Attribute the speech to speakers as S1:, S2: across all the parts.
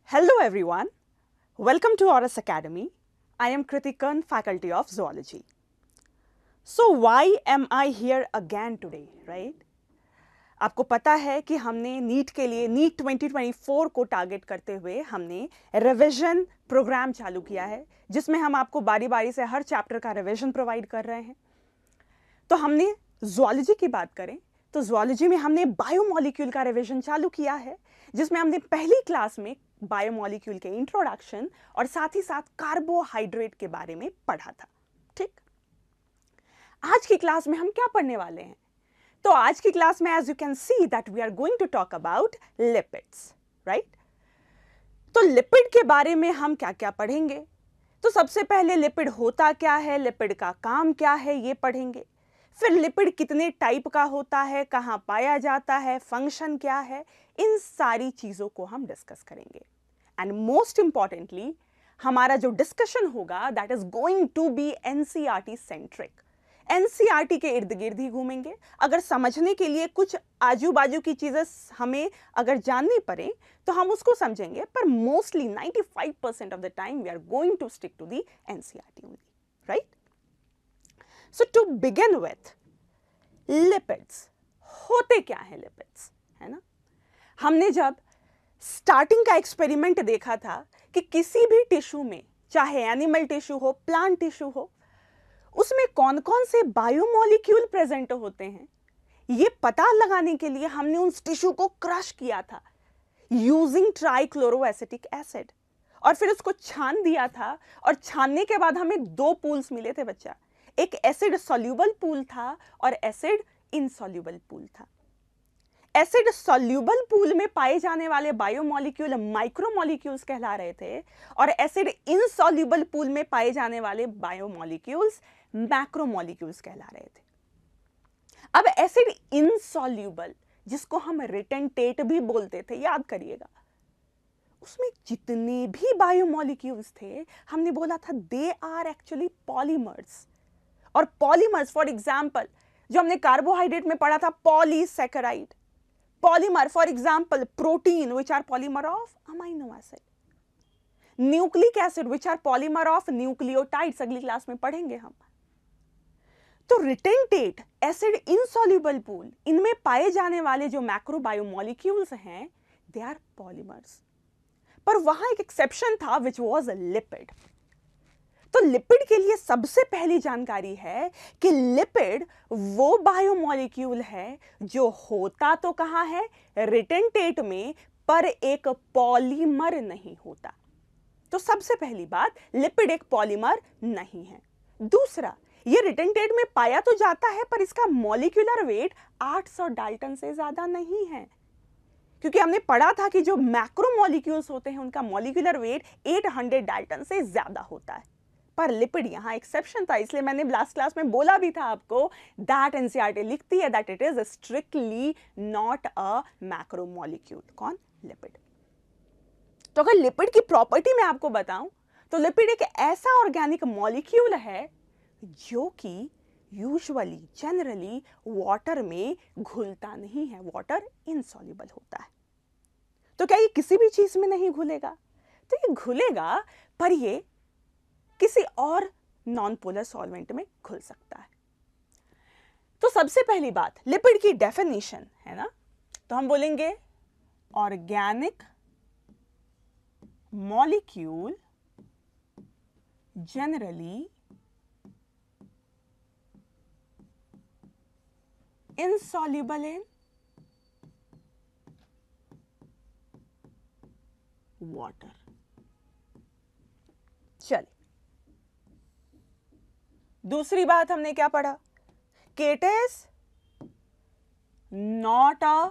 S1: Hello everyone, welcome to Auras Academy. I am Kriti Kern, Faculty of Zoology. So why am I here again today, right? आपको पता है कि हमने NEET के लिए NEET 2024 को टारगेट करते हुए हमने रिवीजन प्रोग्राम चालू किया है, जिसमें हम आपको बारी बारी से हर चैप्टर का रिवीजन प्रोवाइड कर रहे हैं। तो हमने ज़ूलॉजी की बात करें तो ज़ूलॉजी में हमने बायोमॉलिक्यूल का रिवीजन चालू किया है, जिसमें हमने पहली क्लास में बायोमॉलिक्यूल के इंट्रोडक्शन और साथ ही साथ कार्बोहाइड्रेट के बारे में पढ़ा था। ठीक, आज की क्लास में हम क्या पढ़ने वाले हैं? तो आज की क्लास में as you can see that we are going to talk about lipids, right? तो लिपिड के बारे में हम क्या क्या पढ़ेंगे? तो सबसे पहले लिपिड होता क्या है, लिपिड का काम क्या है, ये पढ़ेंगे। फिर लिपिड कितने टाइप का होता है, कहाँ पाया जाता है, फंक्शन क्या है, इन सारी चीज़ों को हम डिस्कस करेंगे। एंड मोस्ट इंपॉर्टेंटली हमारा जो डिस्कशन होगा that is going to be NCERT centric. NCERT के इर्द गिर्द ही घूमेंगे। अगर समझने के लिए कुछ आजू बाजू की चीज़ें हमें अगर जाननी पड़े तो हम उसको समझेंगे, पर mostly 95% of the time we are going to stick to the NCERT only, right? So to begin with, lipids होते क्या हैं lipids, है ना? हमने जब स्टार्टिंग का एक्सपेरिमेंट देखा था कि किसी भी टिश्यू में, चाहे एनिमल टिश्यू हो, प्लांट टिश्यू हो, उसमें कौन कौन से बायोमॉलिक्यूल प्रेजेंट होते हैं, ये पता लगाने के लिए हमने उस टिश्यू को क्रश किया था यूजिंग ट्राइक्लोरोएसिटिक एसिड, और फिर उसको छान दिया था। और छानने के बाद हमें दो पूल्स मिले थे बच्चा, एक एसिड सॉल्यूबल पूल था और एसिड इनसॉल्यूबल पूल था। एसिड सॉल्यूबल पूल में पाए जाने वाले बायोमॉलिक्यूल माइक्रोमॉलिक्यूल्स कहला रहे थे, और एसिड इनसॉल्यूबल पूल में पाए जाने वाले बायोमॉलिक्यूल्स मैक्रोमॉलिक्यूल्स कहला रहे थे। अब एसिड इनसॉल्यूबल, जिसको हम रिटेंटेट भी बोलते थे, याद करिएगा, उसमें जितने भी बायोमॉलिक्यूल्स थे हमने बोला था दे आर एक्चुअली पॉलीमर्स। और पॉलीमर्स, फॉर एग्जांपल, जो हमने कार्बोहाइड्रेट में पढ़ा था polysaccharide, polymer for example protein which are polymer of amino acid, nucleic acid which are polymer of nucleotides, अगली क्लास में पढ़ेंगे हम। तो रिटेंटेट, एसिड इनसॉल्यूबल पूल, इनमें पाए जाने वाले जो मैक्रोबायोमॉलिक्यूल्स हैं दे आर पॉलीमर्स। पर वहां एक एक्सेप्शन था विच वाज लिपिड। तो लिपिड के लिए सबसे पहली जानकारी है कि लिपिड वो बायोमॉलिक्यूल है जो होता तो कहां है, रिटेंटेट में, पर एक पॉलीमर नहीं होता। तो सबसे पहली बात, लिपिड एक पॉलीमर नहीं है। दूसरा, ये रिटेंटेट में पाया तो जाता है पर इसका मॉलिक्यूलर वेट 800 डाल्टन से ज्यादा नहीं है, क्योंकि हमने पढ़ा था कि जो मैक्रोमॉलिक्यूल्स होते हैं उनका मॉलिक्यूलर वेट 800 डाल्टन से ज्यादा होता है। पर लिपिड यहां एक्सेप्शन था, इसलिए मैंने लास्ट क्लास में बोला भी था आपको दैट एनसीईआरटी लिखती है that it is strictly not a macromolecule. कौन? लिपिड। तो अगर लिपिड की प्रॉपर्टी मैं आपको बताऊं तो लिपिड एक ऐसा ऑर्गेनिक मॉलिक्यूल है जो कि यूजुअली, जनरली वाटर में घुलता नहीं है, वाटर इनसॉल्युबल होता है। तो क्या ये किसी भी चीज में नहीं घुलेगा? तो ये घुलेगा, पर ये किसी और नॉन पोलर सॉल्वेंट में घुल सकता है। तो सबसे पहली बात, लिपिड की डेफिनेशन है ना, तो हम बोलेंगे organic molecule generally insoluble in water। चलिए, दूसरी बात हमने क्या पढ़ा कि it is not a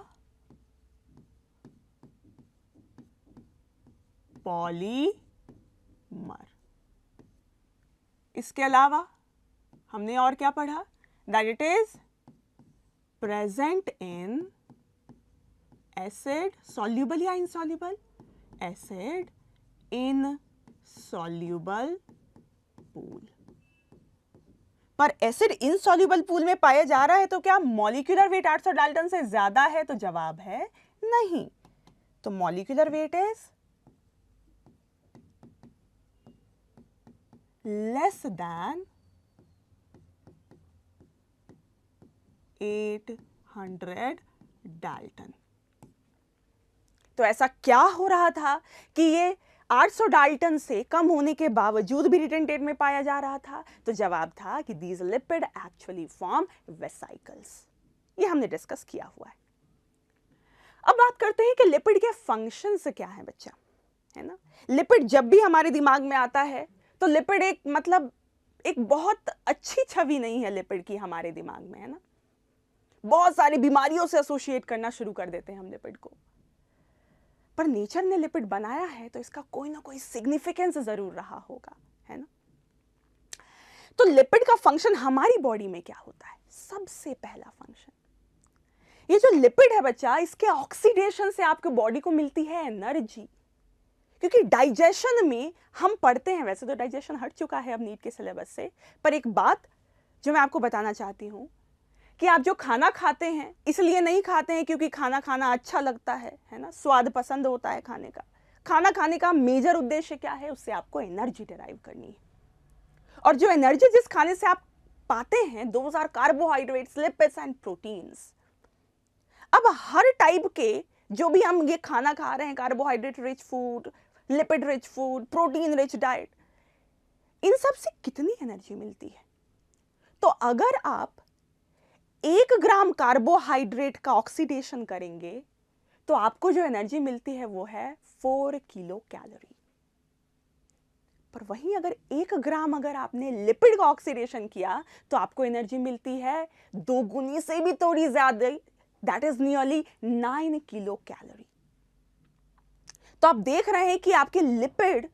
S1: polymer. इसके अलावा हमने और क्या पढ़ा, that it is present in acid soluble या insoluble, acid insoluble pool। पर एसिड इनसॉल्युबल पूल में पाया जा रहा है तो क्या मॉलिक्यूलर वेट 800 डाल्टन से ज्यादा है? तो जवाब है नहीं। तो molecular weight is less than 800 Dalton. तो ऐसा क्या हो रहा था कि ये 800 डाल्टन से कम होने के बावजूद भी रिटेंटेट में पाया जा रहा था? तो जवाब था कि these lipid actually form vesicles. ये हमने डिस्कस किया हुआ है। अब बात करते हैं कि लिपिड के फंक्शंस क्या है बच्चा, है ना। लिपिड जब भी हमारे दिमाग में आता है तो लिपिड एक बहुत अच्छी छवि नहीं है लिपिड की हमारे दिमाग में, है ना। बहुत सारी बीमारियों से एसोसिएट करना शुरू कर देते हैं हम लिपिड को। पर नेचर ने लिपिड बनाया है तो इसका कोई ना कोई सिग्निफिकेंस जरूर रहा होगा, है ना। तो लिपिड का फंक्शन हमारी बॉडी में क्या होता है? सबसे पहला फंक्शन, ये जो लिपिड है बच्चा, इसके ऑक्सीडेशन से आपके बॉडी को मिलती है एनर्जी। क्योंकि डाइजेशन में हम पढ़ते हैं, वैसे तो डाइजेशन हट चुका है अब नीट के सिलेबस से, पर एक बात जो मैं आपको बताना चाहती हूं कि आप जो खाना खाते हैं इसलिए नहीं खाते हैं क्योंकि खाना खाना अच्छा लगता है ना, स्वाद पसंद होता है खाने का। खाना खाने का मेजर उद्देश्य क्या है? उससे आपको एनर्जी डिराइव करनी है। और जो एनर्जी जिस खाने से आप पाते हैं, those are carbohydrates, lipids and proteins. अब हर टाइप के जो भी हम ये खाना खा रहे हैं, carbohydrate rich food, lipid rich food, protein rich diet, इन सब से कितनी एनर्जी मिलती है? तो अगर आप 1 ग्राम कार्बोहाइड्रेट का ऑक्सीडेशन करेंगे तो आपको जो एनर्जी मिलती है वो है 4 किलो कैलोरी। पर वहीं अगर 1 ग्राम अगर आपने लिपिड का ऑक्सीडेशन किया तो आपको एनर्जी मिलती है 2 गुनी से भी थोड़ी ज्यादा, that is nearly 9 kilo calorie. तो आप देख रहे हैं कि आपके लिपिड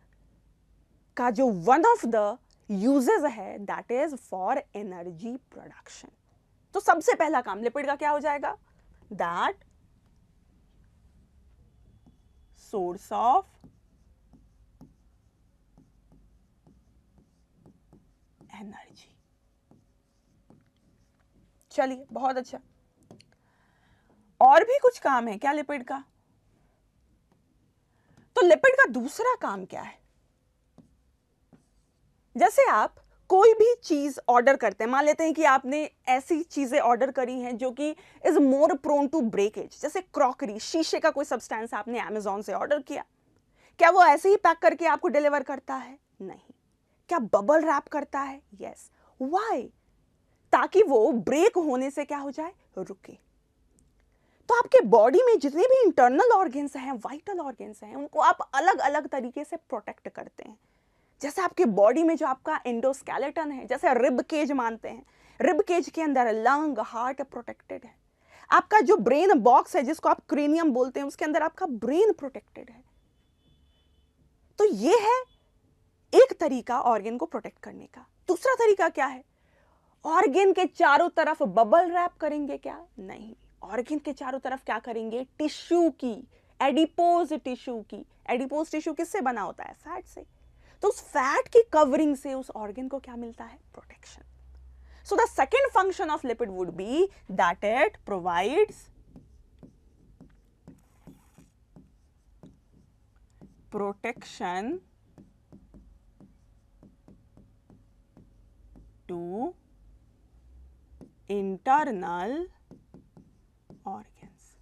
S1: का जो वन ऑफ द यूजेस है that is for energy production. तो सबसे पहला काम लिपिड का क्या हो जाएगा? That source of energy. चलिए, बहुत अच्छा। और भी कुछ काम है क्या लिपिड का? तो लिपिड का दूसरा काम क्या है? जैसे आप कोई भी चीज ऑर्डर करते हैं, मान लेते हैं कि आपने ऐसी चीजें ऑर्डर करी हैं जो कि is more prone to breakage, जैसे क्रॉकरी, शीशे का कोई सब्सटेंस आपने अमेज़न से ऑर्डर किया। क्या वो ऐसे ही पैक करके आपको डिलीवर करता है? नहीं। क्या बबल रैप करता है? यस। व्हाई? ताकि वो ब्रेक होने से क्या हो जाए? रुके। तो आपके बॉडी में जितने भी इंटरनल ऑर्गन्स हैं, वाइटल ऑर्गन्स हैं, उनको आप अलग अलग तरीके से प्रोटेक्ट करते हैं। जैसे आपके बॉडी में जो आपका एंडोस्केलेटन है, जैसे रिब केज मानते हैं, रिब केज के अंदर लंग, हार्ट प्रोटेक्टेड है। आपका जो ब्रेन बॉक्स है जिसको आप क्रेनियम बोलते हैं, उसके अंदर आपका ब्रेन प्रोटेक्टेड है। तो ये है एक तरीका ऑर्गन को प्रोटेक्ट करने का। दूसरा तरीका क्या है? ऑर्गन के चारों तरफ बबल रैप करेंगे क्या? नहीं। ऑर्गन के चारों तरफ क्या करेंगे? टिश्यू की, एडिपोज टिश्यू की। एडिपोज टिश्यू किससे बना होता है? फैट से। तो उस फैट की कवरिंग से उस ऑर्गन को क्या मिलता है? Protection. So the second function of lipid would be that it provides protection to internal organs.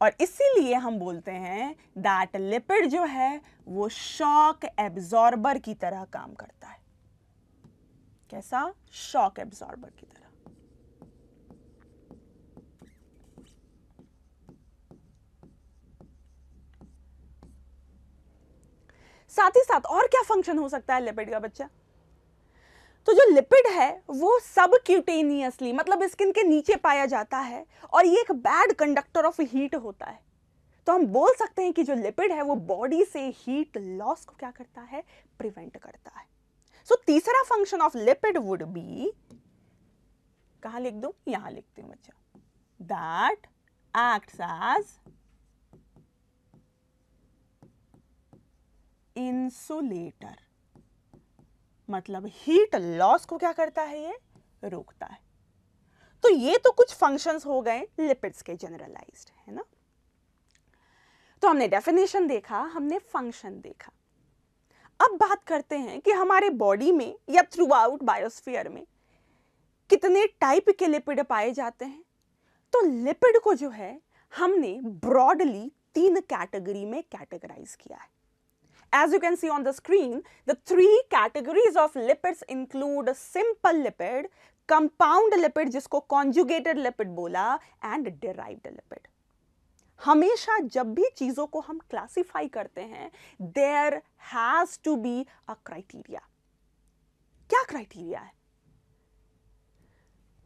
S1: और इसीलिए हम बोलते हैं दैट लिपिड जो है वो शॉक एब्जॉर्बर की तरह काम करता है। कैसा? शॉक एब्जॉर्बर की तरह। साथ ही साथ और क्या फंक्शन हो सकता है लिपिड का बच्चा? तो जो लिपिड है वो सबक्यूटेनियसली, मतलब स्किन के नीचे पाया जाता है और ये एक बैड कंडक्टर ऑफ हीट होता है। तो हम बोल सकते हैं कि जो लिपिड है वो बॉडी से हीट लॉस को क्या करता है? प्रिवेंट करता है। सो तीसरा function of lipid would B, कहां लिख दूं? यहां लिखती हूं बच्चा, दैट एक्ट्स एज इंसुलेटर। मतलब हीट लॉस को क्या करता है? ये रोकता है। तो ये तो कुछ फंक्शंस हो गए लिपिड्स के जनरलाइज्ड, है ना। तो हमने डेफिनेशन देखा, हमने फंक्शन देखा। अब बात करते हैं कि हमारे बॉडी में या थ्रू आउट बायोस्फीयर में कितने टाइप के लिपिड पाए जाते हैं। तो लिपिड को जो है हमने ब्रॉडली 3 कैटेगरी में कैटेगराइज किया है। As you can see on the screen, the 3 categories of lipids include simple lipid, compound lipid जिसको conjugated lipid बोला, and derived lipid. हमेशा जब भी चीजों को हम क्लासिफाई करते हैं, there has to be a criteria. क्या क्राइटेरिया है?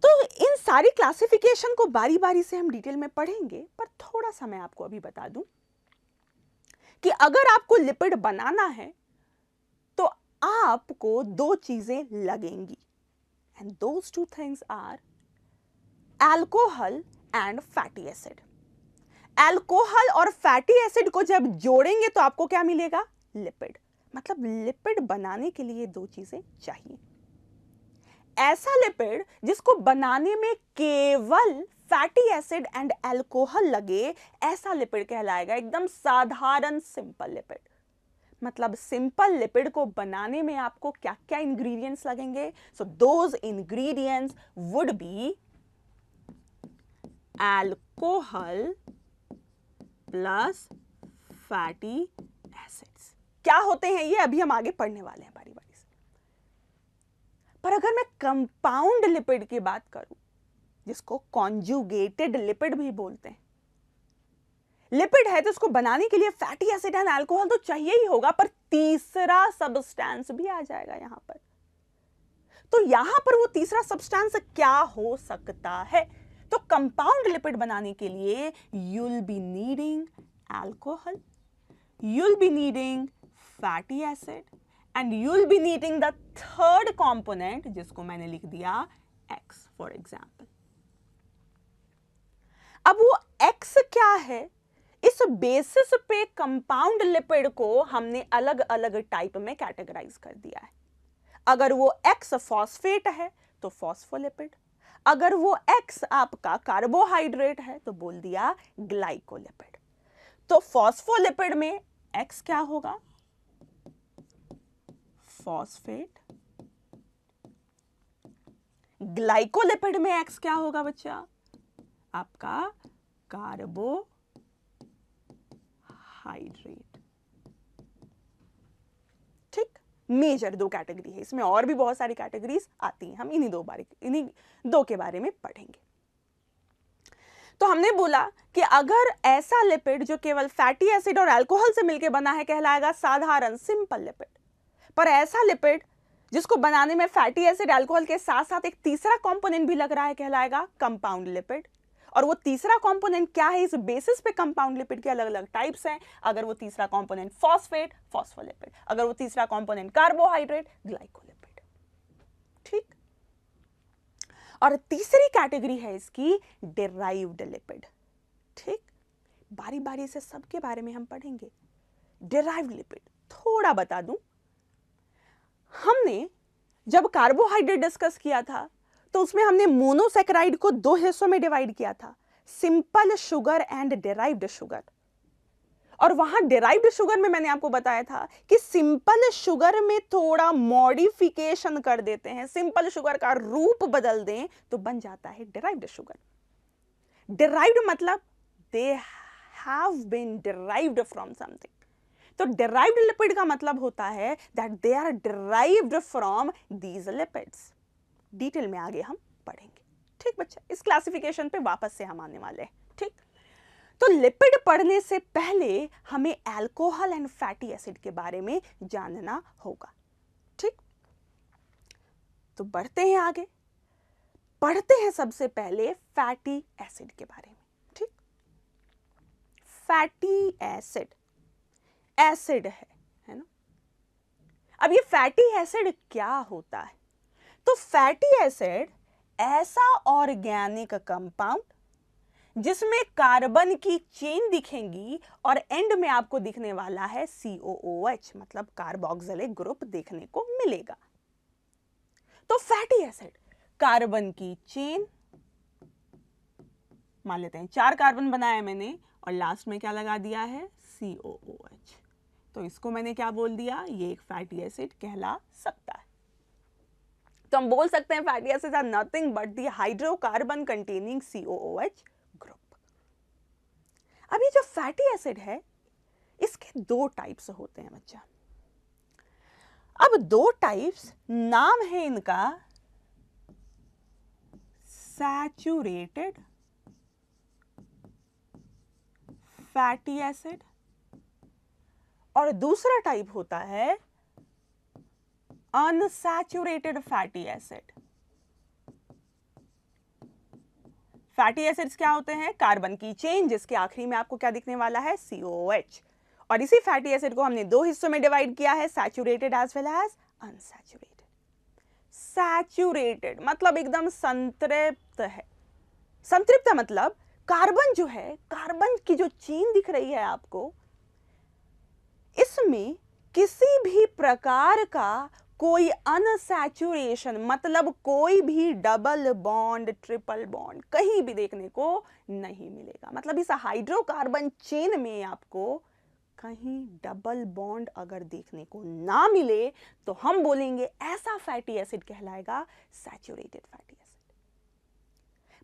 S1: तो इन सारी क्लासिफिकेशन को बारी बारी से हम डिटेल में पढ़ेंगे, पर थोड़ा सा मैं आपको अभी बता दूं कि अगर आपको लिपिड बनाना है तो आपको 2 चीजें लगेंगी, and those 2 things are alcohol and fatty acid. Alcohol और फैटी एसिड को जब जोड़ेंगे तो आपको क्या मिलेगा? लिपिड। मतलब लिपिड बनाने के लिए 2 चीजें चाहिए। ऐसा लिपिड जिसको बनाने में केवल फैटी एसिड एंड अल्कोहल लगे, ऐसा लिपिड कहलाएगा एकदम साधारण सिंपल लिपिड। मतलब सिंपल लिपिड को बनाने में आपको क्या क्या इंग्रेडिएंट्स लगेंगे? So those ingredients would be alcohol plus fatty acids. क्या होते हैं ये अभी हम आगे पढ़ने वाले हैं बारी बारी से। पर अगर मैं कंपाउंड लिपिड की बात करूं, जिसको कॉन्जुगेटेड लिपिड भी बोलते हैं, लिपिड है तो उसको बनाने के लिए फैटी एसिड एंड अल्कोहल तो चाहिए ही होगा, पर तीसरा सब्सटेंस भी आ जाएगा यहां पर। तो यहां पर वो तीसरा सब्सटेंस क्या हो सकता है? तो कंपाउंड लिपिड बनाने के लिए you'll be needing alcohol, you'll be needing fatty acid, and you'll be needing the third component जिसको मैंने लिख दिया X for example. अब वो X क्या है? इस बेसिस पे कंपाउंड लिपिड को हमने अलग अलग टाइप में कैटेगराइज कर दिया है। अगर वो X फॉस्फेट है तो फॉस्फोलिपिड, अगर वो X आपका कार्बोहाइड्रेट है तो बोल दिया ग्लाइकोलिपिड। तो फॉस्फोलिपिड में X क्या होगा? फॉस्फेट। ग्लाइकोलिपिड में X क्या होगा बच्चा? आपका कार्बोहाइड्रेट। ठीक, मेजर 2 कैटेगरी है, इसमें और भी बहुत सारी कैटेगरीज आती हैं, हम इन्हीं 2 के बारे में पढ़ेंगे। तो हमने बोला कि अगर ऐसा लिपिड जो केवल फैटी एसिड और अल्कोहल से मिलकर बना है कहलाएगा साधारण सिंपल लिपिड, पर ऐसा लिपिड जिसको बनाने में फैटी एसिड अल्कोहल के साथ साथ एक तीसरा कंपोनेंट भी लग रहा है कहलाएगा कंपाउंड लिपिड। और वो तीसरा कंपोनेंट क्या है? इस बेसिस पे कंपाउंड लिपिड के अलग अलग टाइप्स हैं। अगर वो तीसरा कंपोनेंट फॉस्फेट, फॉस्फोलिपिड, अगर वो तीसरा कंपोनेंट कार्बोहाइड्रेट, ग्लाइकोलिपिड। ठीक, और तीसरी कैटेगरी है इसकी डिराइव्ड लिपिड। ठीक, बारी बारी से सबके बारे में हम पढ़ेंगे। डिराइव्ड लिपिड थोड़ा बता दूं, हमने जब कार्बोहाइड्रेट डिस्कस किया था तो उसमें हमने मोनोसैकेराइड को 2 हिस्सों में डिवाइड किया था, simple sugar and derived sugar. और वहां डिराइव्ड शुगर में मैंने आपको बताया था कि सिंपल शुगर में थोड़ा मॉडिफिकेशन कर देते हैं, सिंपल शुगर का रूप बदल दें तो बन जाता है डिराइव्ड शुगर। डिराइव्ड मतलब they have been derived from something. तो डिराइव्ड लिपिड का मतलब होता है that they are derived from these lipids. Detail में आगे हम पढ़ेंगे। ठीक बच्चा, इस क्लासिफिकेशन पे वापस से हम आने वाले हैं। ठीक, तो लिपिड पढ़ने से पहले हमें अल्कोहल एंड फैटी एसिड के बारे में जानना होगा। ठीक, तो बढ़ते हैं आगे, पढ़ते हैं सबसे पहले फैटी एसिड के बारे में। ठीक, फैटी एसिड एसिड है ना। अब ये फैटी एसिड क्या होता है? तो फैटी एसिड ऐसा ऑर्गेनिक कंपाउंड जिसमें कार्बन की चेन दिखेंगी और एंड में आपको दिखने वाला है COOH, मतलब कार्बोक्सिलिक ग्रुप देखने को मिलेगा। तो फैटी एसिड कार्बन की चेन, मान लेते हैं 4 कार्बन बनाया मैंने और लास्ट में क्या लगा दिया है? COOH। तो इसको मैंने क्या बोल दिया, ये एक फैटी एसिड कहला सकता है। तो हम बोल सकते हैं fatty acids are nothing but the hydrocarbon containing COOH group. अब ये जो फैटी एसिड है इसके दो टाइप्स होते हैं बच्चा। अब दो टाइप्स, नाम है इनका सैचुरेटेड फैटी एसिड और दूसरा टाइप होता है unsaturated fatty acid. Fatty acids क्या होते हैं, कार्बन की चेन जिसके आखिरी में आपको क्या दिखने वाला है, COOH। और इसी फैटी एसिड को हमने दो हिस्सों में डिवाइड किया है, saturated as well as unsaturated. Saturated मतलब एकदम संतृप्त है। संतृप्त मतलब कार्बन जो है, कार्बन की जो चेन दिख रही है आपको, इसमें किसी भी प्रकार का कोई अनसैचुरेशन मतलब कोई भी डबल बॉन्ड, ट्रिपल बॉन्ड कहीं भी देखने को नहीं मिलेगा। मतलब इस हाइड्रोकार्बन चेन में आपको कहीं डबल बॉन्ड अगर देखने को ना मिले तो हम बोलेंगे ऐसा फैटी एसिड कहलाएगा सैचुरेटेड फैटी एसिड।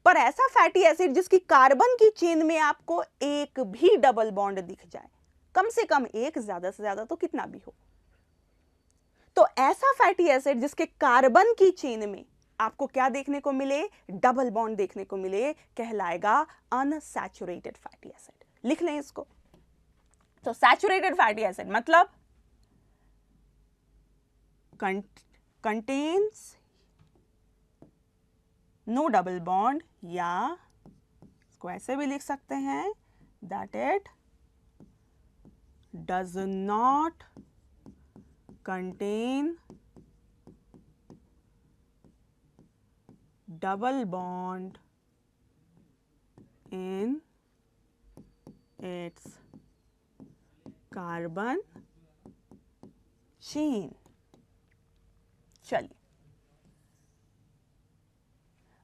S1: पर ऐसा फैटी एसिड जिसकी कार्बन की चेन में आपको एक भी डबल बॉन्ड दिख जाए, कम से कम एक, ज्यादा से ज्यादा तो कितना भी हो, तो ऐसा फैटी एसिड जिसके कार्बन की चेन में आपको क्या देखने को मिले, डबल बॉन्ड देखने को मिले, कहलाएगा अनसैचुरेटेड फैटी एसिड। लिख लें इसको। तो सैचुरेटेड फैटी एसिड मतलब कंटेन्स नो डबल बॉन्ड, या इसको ऐसे भी लिख सकते हैं that it does not contain double bond in its carbon chain। चलिए,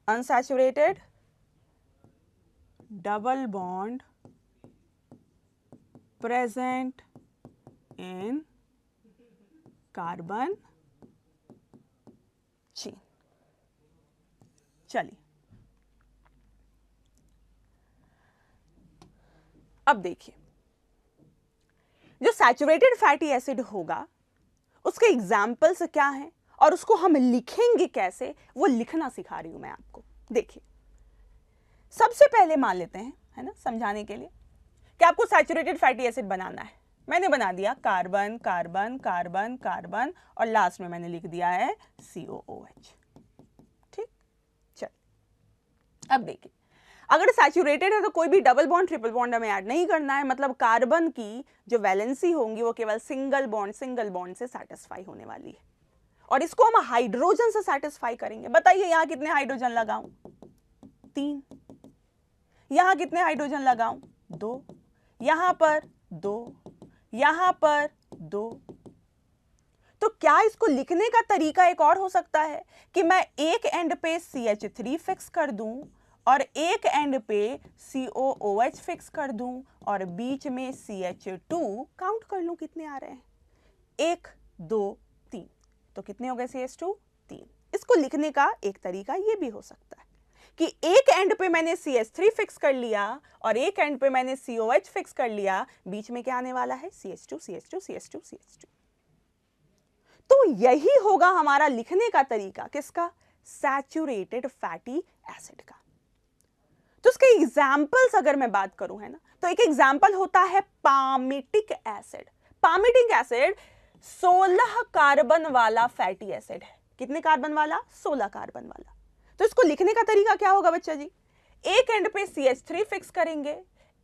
S1: unsaturated double bond present in carbon chain. चलिए, अब देखिए, जो सैचुरेटेड फैटी एसिड होगा उसके एग्जाम्पल्स क्या हैं और उसको हम लिखेंगे कैसे, वो लिखना सिखा रही हूं मैं आपको। देखिए, सबसे पहले मान लेते हैं, है ना, समझाने के लिए कि आपको सैचुरेटेड फैटी एसिड बनाना है। मैंने बना दिया कार्बन कार्बन कार्बन कार्बन और लास्ट में मैंने लिख दिया है COOH। ठीक, चल अब देखिए, अगर सैचुरेटेड है तो कोई भी डबल बॉन्ड ट्रिपल बॉन्ड हमें ऐड नहीं करना है। मतलब कार्बन की जो वैलेंसी होंगी वो केवल सिंगल बॉन्ड से सैटिस्फाई होने वाली है और इसको हम हाइड्रोजन से सैटिस्फाई करेंगे। बताइए यहां कितने हाइड्रोजन लगाऊं, 3। यहां कितने हाइड्रोजन लगाऊं, 2। यहां पर 2, यहां पर 2। तो क्या इसको लिखने का तरीका एक और हो सकता है कि मैं एक एंड पे CH3 फिक्स कर दूं और एक एंड पे COOH फिक्स कर दूं और बीच में CH2 काउंट कर लूं कितने आ रहे हैं, 1 2 3। तो कितने हो गए CH2, 3। इसको लिखने का एक तरीका ये भी हो सकता है कि एक एंड पे मैंने CH3 फिक्स कर लिया और एक एंड पे मैंने COH फिक्स कर लिया, बीच में क्या आने वाला है, CH2 CH2 CH2 CH2। तो यही होगा हमारा लिखने का तरीका, किसका, सैचुरेटेड फैटी एसिड का। तो इसके एग्जाम्पल्स अगर मैं बात करूं, है ना, तो एक एग्जाम्पल होता है palmitic acid. Palmitic acid 16 carbon वाला फैटी एसिड है। कितने कार्बन वाला, 16 कार्बन वाला। तो इसको लिखने का तरीका क्या होगा बच्चा जी, एक एंड पे CH3 फिक्स करेंगे,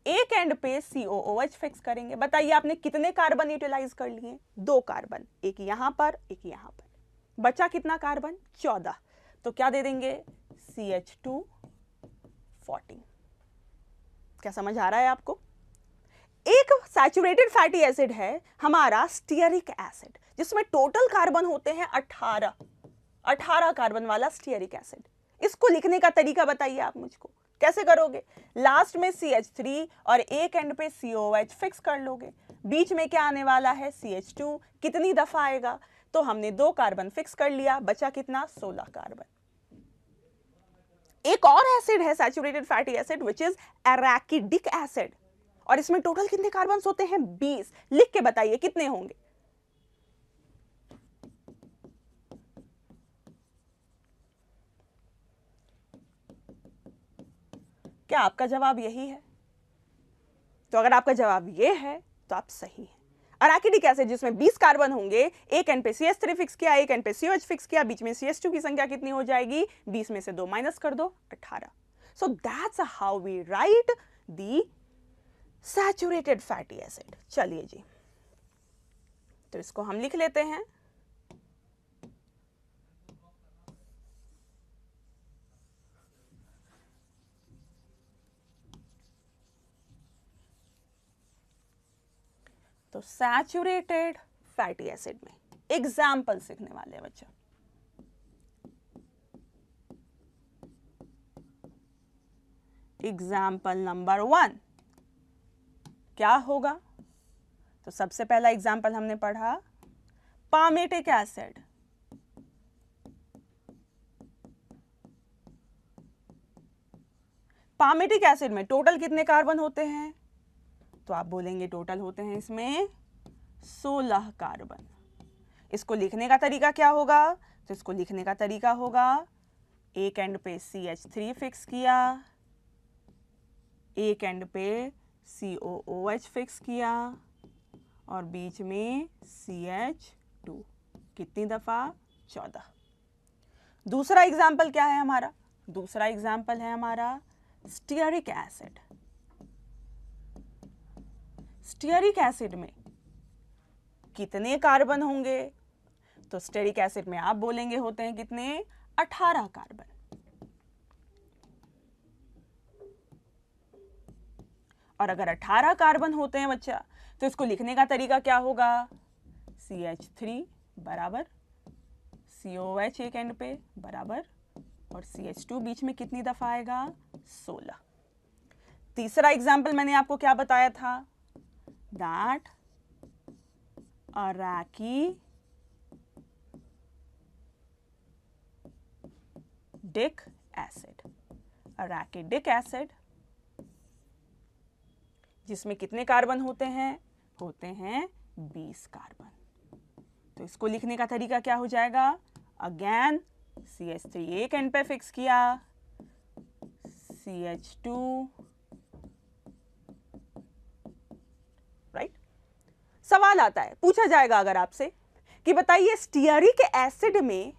S1: एक एंड पे COOH फिक्स करेंगे। बताइए आपने कितने कार्बन यूटिलाइज कर लिए, 2 कार्बन, एक यहां पर एक यहां पर, बचा कितना कार्बन, 14। तो क्या दे देंगे, CH2 14। क्या समझ आ रहा है आपको। एक सैचुरेटेड फैटी एसिड है हमारा स्टीयरिक एसिड, जिसमें टोटल कार्बन होते हैं 18 कार्बन वाला स्टीयरिक एसिड। इसको लिखने का तरीका बताइए आप मुझको, कैसे करोगे। लास्ट में CH3 और एक एंड पे COH फिक्स कर लोगे, बीच में क्या आने वाला है, CH2, कितनी दफा आएगा, तो हमने 2 कार्बन फिक्स कर लिया, बचा कितना, 16 कार्बन। एक और एसिड है saturated fatty acid which is arachidic acid, और इसमें टोटल कितने कार्बन होते हैं, 20। लिख के बताइए कितने होंगे। क्या आपका जवाब यही है? तो अगर आपका जवाब ये है तो आप सही हैं। अराकिडिक एसिड जिसमें 20 कार्बन होंगे, एक एंड पे CH3 फिक्स किया, एक एंड पे COH फिक्स किया, बीच में CH2 की संख्या कितनी हो जाएगी, 20 में से 2 माइनस कर दो, 18। So that's how we write the saturated fatty acid. चलिए जी, तो इसको हम लिख लेते हैं। तो सैचुरेटेड फैटी एसिड में एग्जाम्पल सीखने वाले हैं बच्चा। एग्जाम्पल नंबर 1 क्या होगा? तो सबसे पहला एग्जाम्पल हमने पढ़ा पामेटिक एसिड। पामेटिक एसिड में टोटल कितने कार्बन होते हैं? तो आप बोलेंगे टोटल होते हैं इसमें 16 कार्बन। इसको लिखने का तरीका क्या होगा? तो इसको लिखने का तरीका होगा, एक एंड पे CH3 फिक्स किया, एक एंड पे COOH फिक्स किया, और बीच में CH2, कितनी दफा, 14। दूसरा एग्जाम्पल क्या है हमारा? दूसरा एग्जाम्पल है हमारा स्टीयरिक एसिड। स्टीयरिक एसिड में कितने कार्बन होंगे? तो स्टीयरिक एसिड में आप बोलेंगे होते हैं कितने, 18 कार्बन। और अगर 18 कार्बन होते हैं बच्चा, तो इसको लिखने का तरीका क्या होगा, CH3 बराबर COH एक एंड पे बराबर, और CH2 बीच में कितनी दफा आएगा, 16। तीसरा एग्जाम्पल मैंने आपको क्या बताया था, that arachidic acid, arachidic acid जिसमें कितने कार्बन होते हैं? होते हैं 20 कार्बन। तो इसको लिखने का तरीका क्या हो जाएगा, अगेन CH3 एक एंड पे फिक्स किया, CH2, राइट। सवाल आता है, पूछा जाएगा अगर आपसे कि बताइए स्टीयरिक एसिड में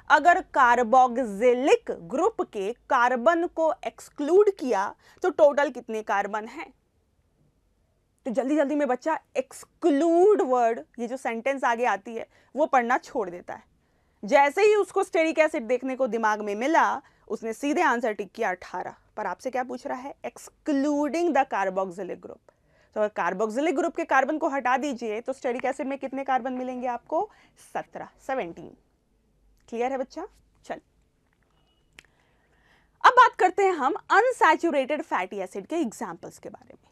S1: अगर कार्बोक्सिलिक ग्रुप के कार्बन को एक्सक्लूड किया तो टोटल कितने कार्बन हैं? तो जल्दी जल्दी में बच्चा एक्सक्लूड वर्ड, ये जो सेंटेंस आगे आती है वो पढ़ना छोड़ देता है। जैसे ही उसको स्टीयरिक एसिड देखने को दिमाग में मिला, उसने सीधे आंसर टिक किया 18। पर आपसे क्या पूछ रहा है, एक्सक्लूडिंग द कार्बोक्सिलिक ग्रुप। तो अगर कार्बोक्सिलिक ग्रुप के कार्बन को हटा दीजिए तो स्टीयरिक एसिड में कितने कार्बन मिलेंगे आपको, 17। क्लियर है बच्चा? चल अब बात करते हैं हम अनसैचुरेटेड फैटी एसिड के एग्जांपल्स के बारे में।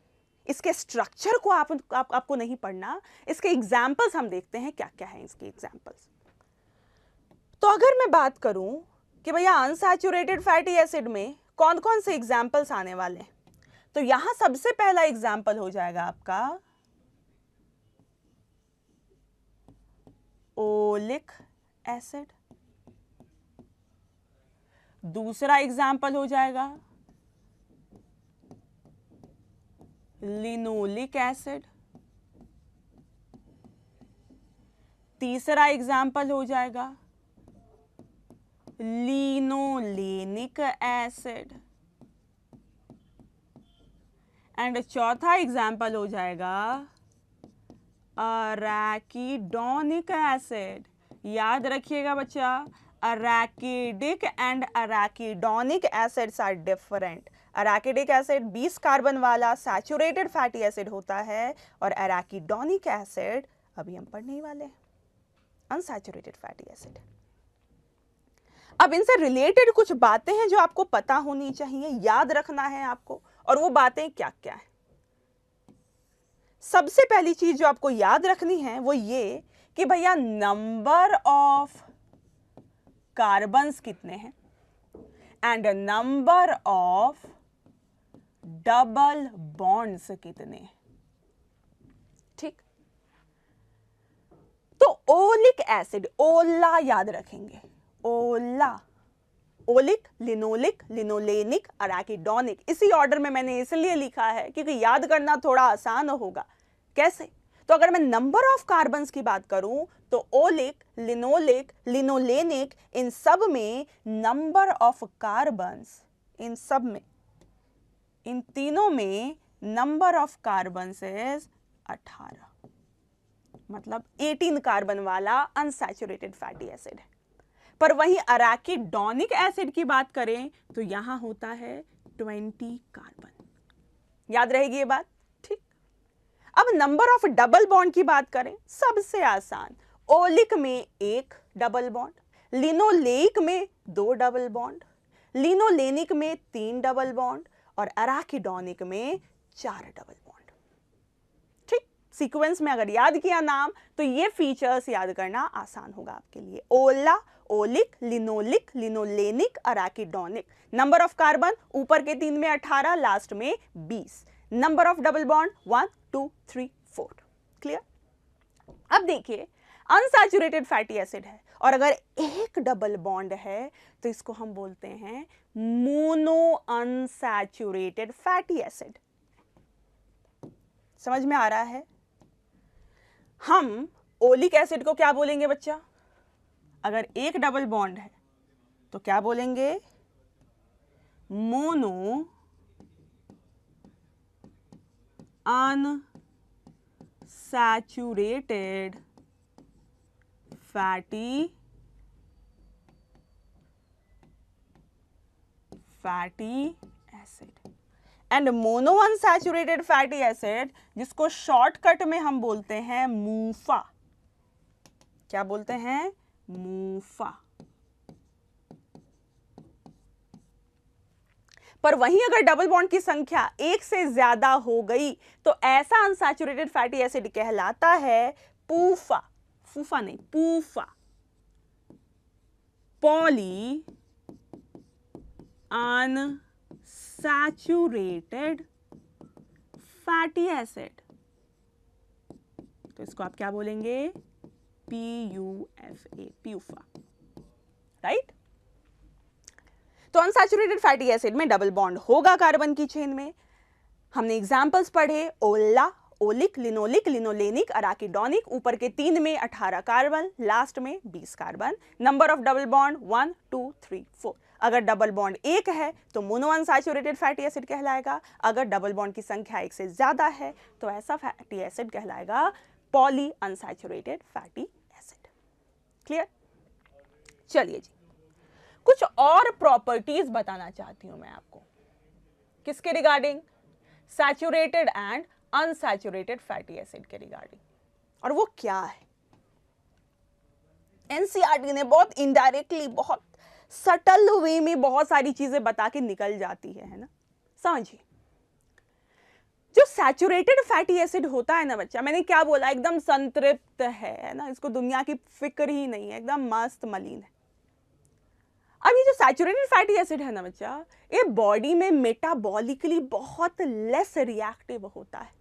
S1: इसके स्ट्रक्चर को आपको नहीं पढ़ना, इसके एग्जाम्पल्स हम देखते हैं क्या क्या है इसके एग्जाम्पल्स। तो अगर मैं बात करूं कि भैया अनसैचुरेटेड फैटी एसिड में कौन कौन से एग्जाम्पल्स आने वाले हैं, तो यहां सबसे पहला एग्जाम्पल हो जाएगा आपका ओलिक एसिड। दूसरा एग्जाम्पल हो जाएगा लिनोलिक एसिड। तीसरा एग्जाम्पल हो जाएगा लिनोलेनिक एसिड। एंड चौथा एग्जाम्पल हो जाएगा अराकिडोनिक एसिड। याद रखिएगा बच्चा, arachidic and arachidonic acids are different. Arachidic acid 20 carbon वाला सैचुरेटेड फैटी एसिड होता है, और अराकिडोनिक एसिड अभी हम पढ़ने ही वाले हैं, अनसैचुरेटेड फैटी एसिड। अब इनसे रिलेटेड कुछ बातें हैं जो आपको पता होनी चाहिए, याद रखना है आपको, और वो बातें क्या क्या है। सबसे पहली चीज जो आपको याद रखनी है वो ये कि भैया नंबर ऑफ कार्बन्स कितने हैं and number of double bonds कितने हैं। ठीक, तो ओलिक एसिड, ओला याद रखेंगे, ओला, ओलिक, लिनोलिक, लिनोलेनिक, अराकिडोनिक, इसी ऑर्डर में मैंने इसलिए लिखा है क्योंकि याद करना थोड़ा आसान होगा। कैसे? तो अगर मैं नंबर ऑफ कार्बन्स की बात करूं तो ओलिक, लिनोलिक, लिनोलेनिक, इन सब में नंबर ऑफ कार्बन्स, इन सब में, इन तीनों में नंबर ऑफ कार्बन्स इज 18, मतलब 18 कार्बन वाला अनसैचुरेटेड फैटी एसिड है। पर वहीं अराकिडोनिक एसिड की बात करें तो यहां होता है 20 कार्बन। याद रहेगी ये बात? ठीक। अब नंबर ऑफ डबल बॉन्ड की बात करें, सबसे आसान, ओलिक में 1 डबल बॉन्ड, लिनोलेइक में 2 डबल बॉन्ड, लिनोलेनिक में 3 डबल बॉन्ड और अराकिडोनिक में 4 डबल बॉन्ड। ठीक, सीक्वेंस में अगर याद किया नाम तो ये फीचर्स याद करना आसान होगा आपके लिए। ओला, oleic, linoleic, linolenic, arachidonic. Number of carbon ऊपर के 3 में 18, लास्ट में 20। Number of double bond 1 2 3 4। Clear? अब देखिए, अनसैचुरेटेड फैटी एसिड है और अगर एक डबल बॉन्ड है तो इसको हम बोलते हैं मोनो अनसैचुरेटेड फैटी एसिड। समझ में आ रहा है? हम ओलिक एसिड को क्या बोलेंगे बच्चा? अगर एक डबल बॉन्ड है तो क्या बोलेंगे? Mono unsaturated fatty acid. And mono unsaturated fatty acid, जिसको शॉर्टकट में हम बोलते हैं मूफा। क्या बोलते हैं? मूफा। पर वहीं अगर डबल बॉन्ड की संख्या एक से ज्यादा हो गई तो ऐसा अनसैचुरेटेड फैटी एसिड कहलाता है पूफा। फूफा नहीं, पूफा, पॉली अनसैचुरेटेड फैटी एसिड। तो इसको आप क्या बोलेंगे? PUFA, PUFA. राइट? तो अनसैचुरेटेड फैटी एसिड में डबल बॉन्ड होगा कार्बन की चेन में। हमने एग्जांपल्स पढ़े, ओला, ओलिक, लिनोलिक, लिनोलेनिक, अराकिडोनिक, ऊपर के 3 में 18 कार्बन, लास्ट में 20 carbon. Number of double bond 1 2 3 4। अगर डबल बॉन्ड एक है तो मोनो अनसैचुरेटेड फैटी एसिड कहलाएगा। अगर डबल बॉन्ड की संख्या एक से ज्यादा है तो ऐसा फैटी एसिड कहलाएगा poly unsaturated fatty acid. Clear? चलिए जी, कुछ और प्रॉपर्टीज बताना चाहती हूं मैं आपको। किसके regarding? Saturated and unsaturated fatty acid के रिगार्डिंग। और वो क्या है? एनसीईआरटी ने बहुत इनडायरेक्टली, बहुत सटल वे में बहुत सारी चीजें बता के निकल जाती है ना। समझिए, जो सैचुरेटेड फैटी एसिड होता है ना बच्चा, मैंने क्या बोला, एकदम संतृप्त है ना, इसको दुनिया की फिक्र ही नहीं है, एकदम मस्त मलिन है। अब ये जो सैचुरेटेड फैटी एसिड है ना बच्चा, ये बॉडी में मेटाबॉलिकली बहुत लेस रिएक्टिव होता है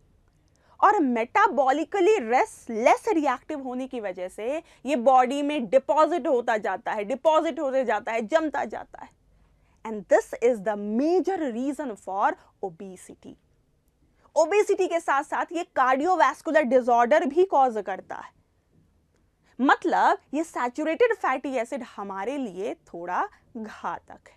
S1: और मेटाबॉलिकली लेस रिएक्टिव होने की वजह से ये बॉडी में डिपॉजिट होता जाता है, जमता जाता है। And this is the major reason for obesity. Obesity के साथ साथ ये कार्डियोवैस्कुलर डिसऑर्डर भी कॉज करता है। मतलब ये सैचुरेटेड फैटी एसिड हमारे लिए थोड़ा घातक है।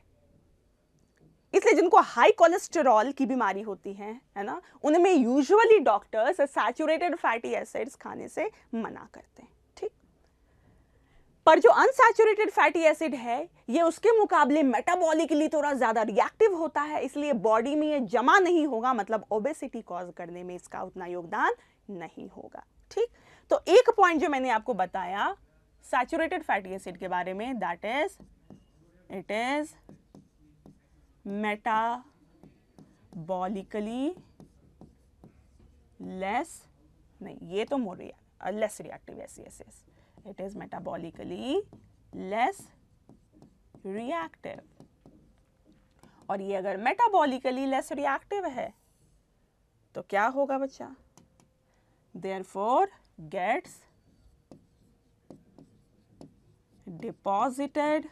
S1: इसलिए जिनको हाई कोलेस्टेरॉल की बीमारी होती है ना, उनमें usually doctors saturated fatty acids खाने से मना करते हैं। ठीक, पर जो अनसैचुरेटेड फैटी एसिड है ये उसके मुकाबले मेटाबॉलिकली थोड़ा ज्यादा रिएक्टिव होता है, इसलिए बॉडी में ये जमा नहीं होगा, मतलब ओबेसिटी कॉज करने में इसका उतना योगदान नहीं होगा। ठीक, तो एक पॉइंट जो मैंने आपको बताया सैचुरेटेड फैटी एसिड के बारे में, that is it is metabolically less नहीं, ये तो more less reactive, yes yes yes, it is metabolically less reactive. और ये अगर मेटाबॉलिकली लेस रिएक्टिव है तो क्या होगा बच्चा? Therefore gets deposited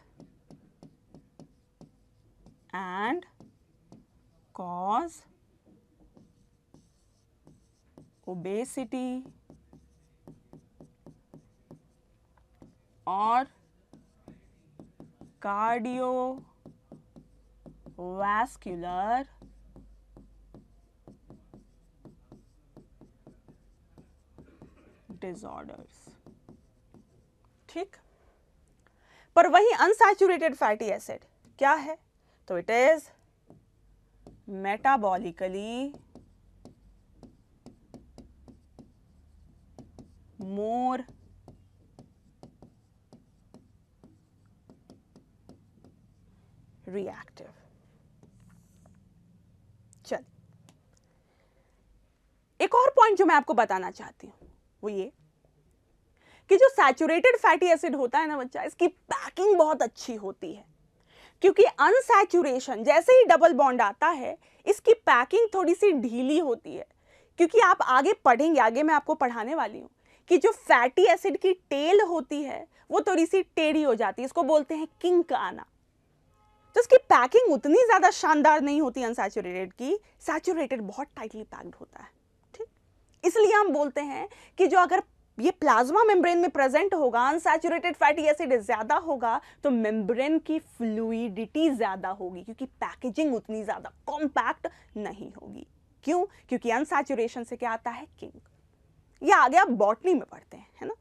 S1: and cause obesity or cardiovascular disorders। ठीक, पर वही अनसैचुरेटेड फैटी एसिड क्या है? तो it is metabolically more reactive. चल, एक और पॉइंट जो मैं आपको बताना चाहती हूं वो ये कि जो सैचुरेटेड फैटी एसिड होता है ना बच्चा, इसकी पैकिंग बहुत अच्छी होती है, क्योंकि अनसैचुरेशन जैसे ही डबल बॉन्ड आता है इसकी पैकिंग थोड़ी सी ढीली होती है। क्योंकि आप आगे पढ़ेंगे, आगे मैं आपको पढ़ाने वाली हूं कि जो फैटी एसिड की टेल होती है वो थोड़ी सी टेढ़ी हो जाती है, इसको बोलते हैं किंक आना। तो इसकी पैकिंग उतनी ज्यादा शानदार नहीं होती अनसैचुरेटेड की, सैचुरेटेड बहुत टाइटली पैक्ड होता है। ठीक, इसलिए हम बोलते हैं कि जो अगर ये प्लाज्मा मेम्ब्रेन में प्रेजेंट होगा, अनसैचुरेटेड फैटी एसिड ज्यादा होगा, तो मेम्ब्रेन की फ्लूइडिटी ज्यादा होगी, क्योंकि पैकेजिंग उतनी ज्यादा कॉम्पैक्ट नहीं होगी। क्यों? क्योंकि अनसैचुरेशन से क्या आता है? किंक। ये आगे आप बॉटनी में पढ़ते हैं, है ना।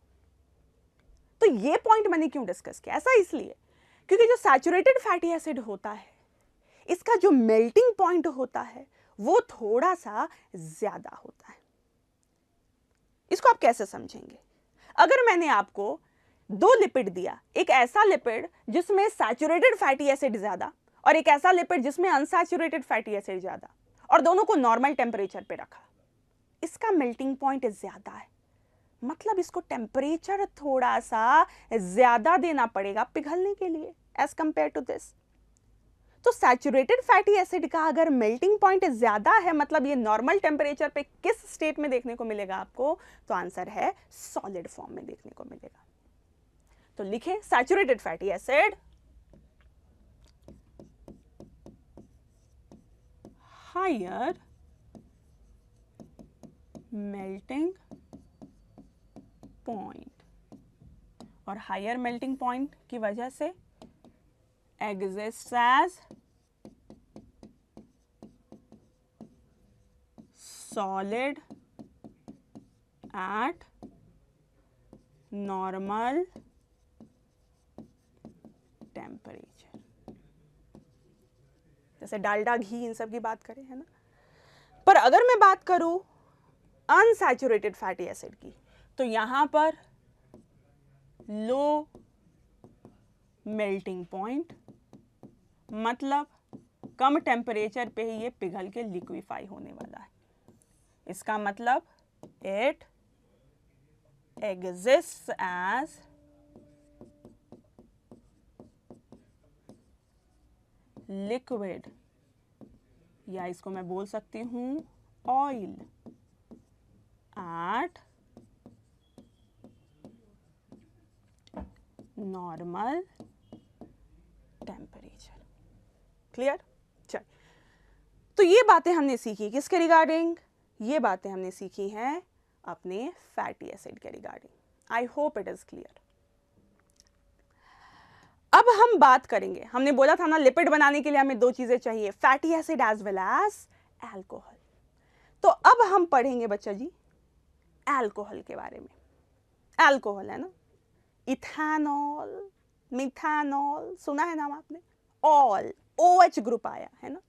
S1: तो ये पॉइंट मैंने क्यों डिस्कस किया? ऐसा इसलिए क्योंकि जो सैचुरेटेड फैटी एसिड होता है इसका जो मेल्टिंग पॉइंट होता है वो थोड़ा सा ज्यादा होता है। इसको आप कैसे समझेंगे? अगर मैंने आपको दो लिपिड दिया, एक ऐसा लिपिड जिसमें सैचुरेटेड फैटी एसिड ज्यादा और एक ऐसा लिपिड जिसमें अनसैचुरेटेड फैटी एसिड ज्यादा, और दोनों को नॉर्मल टेम्परेचर पे रखा, इसका मेल्टिंग पॉइंट ज्यादा है, मतलब इसको टेम्परेचर थोड़ा सा ज्यादा देना पड़ेगा पिघलने के लिए एज कंपेयर टू दिस। तो सैचुरेटेड फैटी एसिड का अगर मेल्टिंग पॉइंट ज्यादा है, मतलब ये नॉर्मल टेम्परेचर पे किस स्टेट में देखने को मिलेगा आपको? तो आंसर है सॉलिड फॉर्म में देखने को मिलेगा। तो लिखें saturated fatty acid higher melting point, और हायर मेल्टिंग पॉइंट की वजह से exists as solid at normal temperature। जैसे डालडा, घी, इन सब की बात करें, है ना। पर अगर मैं बात करूं अनसैचुरेटेड फैटी एसिड की, तो यहां पर लो मेल्टिंग पॉइंट, मतलब कम टेम्परेचर पे ही ये पिघल के लिक्विफाई होने वाला है। इसका मतलब इट एग्जिस्ट्स एज लिक्विड, या इसको मैं बोल सकती हूं oil eight normal temperature. Clear? चल, तो ये बातें हमने सीखी किसके रिगार्डिंग? ये बातें हमने सीखी हैं अपने फैटी एसिड के regarding. I hope it is clear. अब हम बात करेंगे, हमने बोला था ना लिपिड बनाने के लिए हमें दो चीजें चाहिए, fatty acid as well as alcohol. तो अब हम पढ़ेंगे बच्चा जी एल्कोहल के बारे में। एल्कोहल है ना, इथेनॉल, मिथेनॉल, सुना है नाम आपने? ऑल, OH ग्रुप आया है ना।